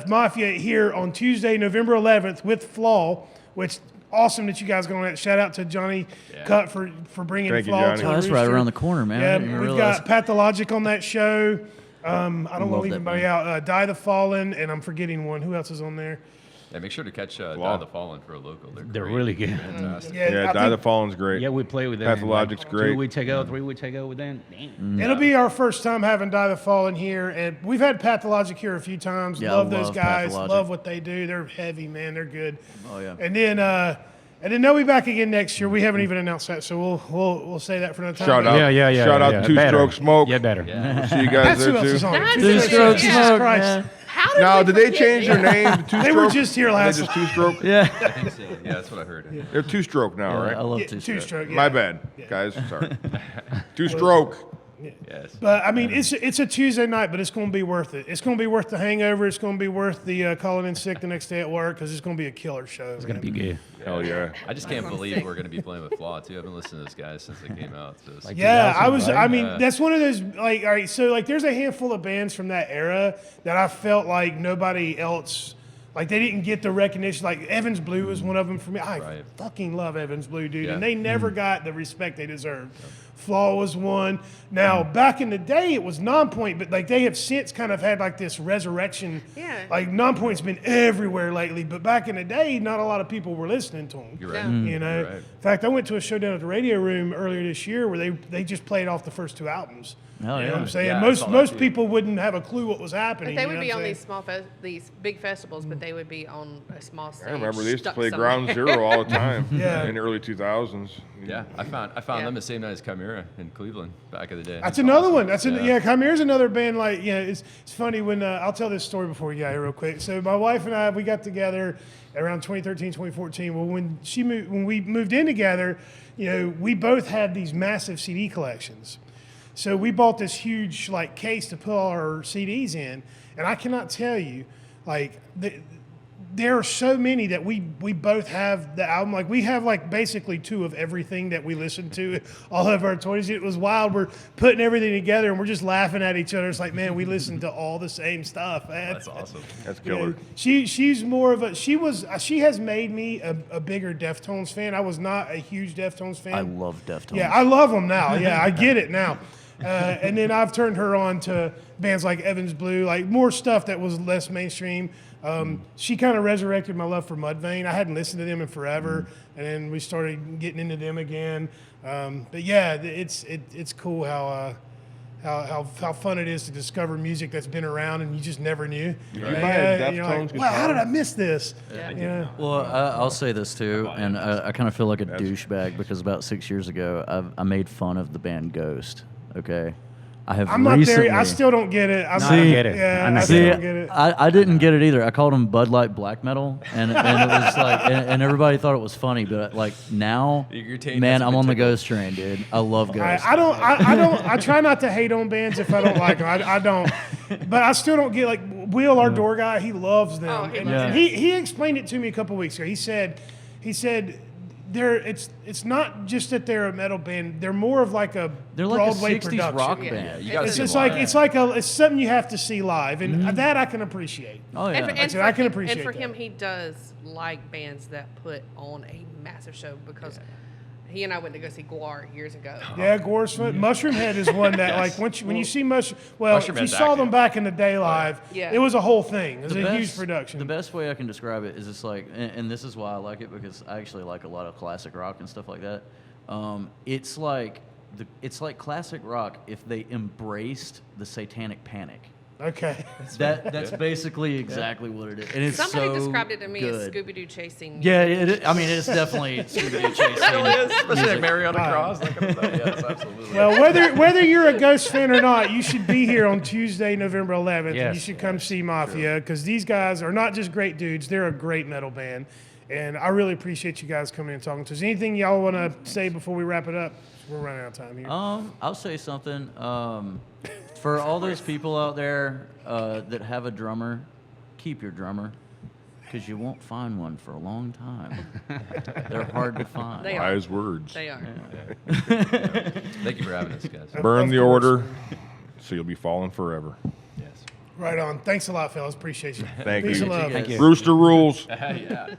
Speaker 2: Mafia here on Tuesday, November 11th with Flaw, which awesome that you guys going on that. Shout out to Johnny Cut for bringing
Speaker 4: Thank you,
Speaker 2: Flaw
Speaker 4: Johnny.
Speaker 2: to
Speaker 7: Oh,
Speaker 2: the
Speaker 7: that's right
Speaker 2: Rooster.
Speaker 7: around the corner, man. I
Speaker 2: Yeah,
Speaker 7: didn't even
Speaker 2: we've
Speaker 7: realize.
Speaker 2: got Pathologic on that show. I don't want to
Speaker 7: Love
Speaker 2: leave
Speaker 7: that
Speaker 2: anybody
Speaker 7: band.
Speaker 2: out. Die the Fallen, and I'm forgetting one. Who else is on there?
Speaker 6: Yeah, make sure to catch
Speaker 4: Flaw.
Speaker 6: Die the Fallen for a local.
Speaker 3: They're
Speaker 6: great.
Speaker 3: really good.
Speaker 6: Fantastic.
Speaker 4: Yeah,
Speaker 2: I
Speaker 4: Die the
Speaker 2: think
Speaker 4: Fallen's great.
Speaker 3: Yeah, we play with them.
Speaker 4: Pathologic's great.
Speaker 3: 2 weeks ago, 3 weeks ago with them. Damn.
Speaker 2: It'll be our first time having Die the Fallen here, and we've had Pathologic here a few times.
Speaker 7: Yeah, I
Speaker 2: love those
Speaker 7: love
Speaker 2: guys.
Speaker 7: Pathologic.
Speaker 2: Love what they do. They're heavy, man. They're good.
Speaker 7: Oh, yeah.
Speaker 2: And then they'll be back again next year. We haven't even announced that, so we'll say that for another time.
Speaker 4: Shout out. Shout out to Two
Speaker 3: Better.
Speaker 4: Stroke Smoke.
Speaker 3: Yeah, better.
Speaker 4: We'll see you guys
Speaker 2: That's who
Speaker 4: there
Speaker 2: else
Speaker 4: too.
Speaker 2: is on.
Speaker 5: That's
Speaker 2: Two
Speaker 5: who
Speaker 2: Strokes.
Speaker 5: it is.
Speaker 2: Jesus
Speaker 7: Smoke,
Speaker 2: Christ.
Speaker 7: man.
Speaker 5: How did
Speaker 4: Now,
Speaker 5: we
Speaker 4: did they
Speaker 5: forget
Speaker 4: change
Speaker 5: you?
Speaker 4: their name to Two Stroke?
Speaker 2: They were just here
Speaker 4: Are they
Speaker 2: last.
Speaker 4: just Two Stroke?
Speaker 7: Yeah.
Speaker 6: I think so. Yeah, that's what I heard.
Speaker 4: They're Two Stroke now,
Speaker 7: I
Speaker 4: right?
Speaker 7: love
Speaker 2: Yeah,
Speaker 7: Two
Speaker 2: Two
Speaker 7: Stroke.
Speaker 2: Stroke. Yeah.
Speaker 4: My bad, guys. Sorry. Two Stroke.
Speaker 6: Yes.
Speaker 2: But I mean, it's a Tuesday night, but it's going to be worth it. It's going to be worth the hangover. It's going to be worth the calling in sick the next day at work because it's going to be a killer show.
Speaker 3: It's gonna be good.
Speaker 4: Hell yeah.
Speaker 6: I just can't believe we're going to be playing with Flaw too. I've been listening to those guys since they came out. So it's
Speaker 2: Yeah, I was. I mean,
Speaker 6: Yeah.
Speaker 2: that's one of those. Like, all right, so like, there's a handful of bands from that era that I felt like nobody else, like, they didn't get the recognition. Like, Evans Blue was one of them for me. I
Speaker 6: Right.
Speaker 2: fucking love Evans Blue, dude,
Speaker 6: Yeah.
Speaker 2: and they never got the respect they deserved. Flaw was one. Now, back in the day, it was Non-Point, but like they have since kind of had like this resurrection.
Speaker 5: Yeah.
Speaker 2: Like Non-Point's been everywhere lately, but back in the day, not a lot of people were listening to them.
Speaker 6: You're right.
Speaker 5: Yeah.
Speaker 2: You know,
Speaker 6: You're right.
Speaker 2: in fact, I went to a show down at the Radio Room earlier this year where they just played off the first 2 albums.
Speaker 7: Hell
Speaker 2: You know what
Speaker 7: yeah.
Speaker 2: I'm saying?
Speaker 6: Yeah, I
Speaker 2: most
Speaker 6: saw that
Speaker 2: most
Speaker 6: too.
Speaker 2: people wouldn't have a clue what was happening.
Speaker 5: But they
Speaker 2: you
Speaker 5: would
Speaker 2: know
Speaker 5: be
Speaker 2: what
Speaker 5: on
Speaker 2: I'm
Speaker 5: these
Speaker 2: saying?
Speaker 5: these big festivals, but they would be on a small stage.
Speaker 4: I remember they used to
Speaker 5: stuck
Speaker 4: play
Speaker 5: somewhere.
Speaker 4: Ground Zero all the time
Speaker 2: Yeah.
Speaker 4: in the early 2000s.
Speaker 6: Yeah, I found
Speaker 5: Yeah.
Speaker 6: them the same night as Chimera in Cleveland back in the day.
Speaker 2: That's another
Speaker 6: awesome.
Speaker 2: one. That's Chimera's another band. Like, it's funny when I'll tell this story before we get here real quick. So my wife and I, we got together around 2013, 2014. Well, when we moved in together, we both had these massive CD collections. So we bought this huge like case to put all our CDs in, and I cannot tell you, like there are so many that we both have the album. Like we have like basically 2 of everything that we listened to all of our 20s. It was wild. We're putting everything together and we're just laughing at each other. It's like, man, we listened to all the same stuff, man.
Speaker 6: That's awesome.
Speaker 4: That's
Speaker 2: You know,
Speaker 4: killer.
Speaker 2: she's more of a she has made me a bigger Deftones fan. I was not a huge Deftones fan.
Speaker 7: I love Deftones.
Speaker 2: Yeah, I love them now. Yeah, I get it now. And then I've turned her on to bands like Evans Blue, like more stuff that was less mainstream. She kind of resurrected my love for Mudvayne. I hadn't listened to them in forever, and then we started getting into them again. But yeah, it's cool how fun it is to discover music that's been around and you just never knew.
Speaker 4: you buy a
Speaker 2: you're
Speaker 4: Deftones
Speaker 2: like, wow, how did I miss this?
Speaker 5: Yeah.
Speaker 2: Yeah.
Speaker 7: Well, I'll say this too, and I kind of feel like a douchebag because about 6 years ago, I made fun of the band Ghost. Okay, I have
Speaker 2: I'm not
Speaker 7: recently.
Speaker 2: there. I still don't get it.
Speaker 3: I don't get it.
Speaker 2: Yeah,
Speaker 3: I'm
Speaker 2: I
Speaker 3: not
Speaker 2: still
Speaker 7: See,
Speaker 2: don't get it.
Speaker 7: I didn't get it either. I called them Bud Light black metal, and it was like, and everybody thought it was funny. But like now,
Speaker 6: Your taint
Speaker 7: man,
Speaker 6: hasn't
Speaker 7: I'm
Speaker 6: been
Speaker 7: on the
Speaker 6: tickled.
Speaker 7: Ghost train, dude. I love Ghost.
Speaker 2: I don't. I try not to hate on bands if I don't like them. I don't. But I still don't get like Will, our door guy. He loves them.
Speaker 5: Oh, he
Speaker 2: And
Speaker 5: loves them.
Speaker 2: he explained it to me a couple weeks ago. He said it's not just that they're a metal band. They're more of like a
Speaker 7: They're like
Speaker 2: Broadway
Speaker 7: a 60s
Speaker 2: production.
Speaker 7: rock
Speaker 5: Yeah.
Speaker 7: band.
Speaker 6: You gotta
Speaker 2: It's
Speaker 6: see
Speaker 2: just
Speaker 6: them
Speaker 2: like
Speaker 6: live.
Speaker 2: it's something you have to see live, and that I can appreciate.
Speaker 7: Oh yeah.
Speaker 2: I can appreciate
Speaker 5: And for
Speaker 2: that.
Speaker 5: him, he does like bands that put on a massive show because he and I went to go see Guar years ago.
Speaker 2: Yeah, Gore's fun. Mushroom Head is one that like when you see Mushroom. Well,
Speaker 6: Mushroom
Speaker 2: if you
Speaker 6: Head's
Speaker 2: saw them
Speaker 6: active.
Speaker 2: back in the day live,
Speaker 5: Yeah.
Speaker 2: it was a whole thing. It was
Speaker 7: The
Speaker 2: a huge
Speaker 7: best-
Speaker 2: production.
Speaker 7: The best way I can describe it is it's like, and this is why I like it because I actually like a lot of classic rock and stuff like that. It's like classic rock if they embraced the Satanic Panic.
Speaker 2: Okay.
Speaker 7: That's basically exactly what it is, and it's
Speaker 5: Somebody
Speaker 7: so
Speaker 5: described it to me as
Speaker 7: good.
Speaker 5: Scooby Doo chasing.
Speaker 7: Yeah, I mean it's definitely Scooby-Doo chasing.
Speaker 6: Especially like Mary on a Cross. That kind of stuff. Yes, absolutely.
Speaker 2: Well, whether you're a Ghost fan or not, you should be here on Tuesday, November 11th, and you
Speaker 3: Yes.
Speaker 2: should come see Mafia because these guys are not just great dudes; they're a great metal band, and I really appreciate you guys coming and talking to us. Anything y'all want to say before we wrap it up? We're running out of time here.
Speaker 7: I'll say something. For all those people out there that have a drummer, keep your drummer. because you won't find one for a long time. They're hard to find.
Speaker 5: They are.
Speaker 4: Wise words.
Speaker 5: They are.
Speaker 6: Thank you for having us, guys.
Speaker 4: Burn
Speaker 2: Of
Speaker 4: the
Speaker 2: course.
Speaker 4: order, so you'll be falling forever.
Speaker 6: Yes.
Speaker 2: Right on. Thanks a lot, fellas. Appreciate you.
Speaker 4: Thank
Speaker 2: Peace
Speaker 4: you.
Speaker 2: and love.
Speaker 7: Thank you.
Speaker 4: Rooster rules.
Speaker 6: Yeah.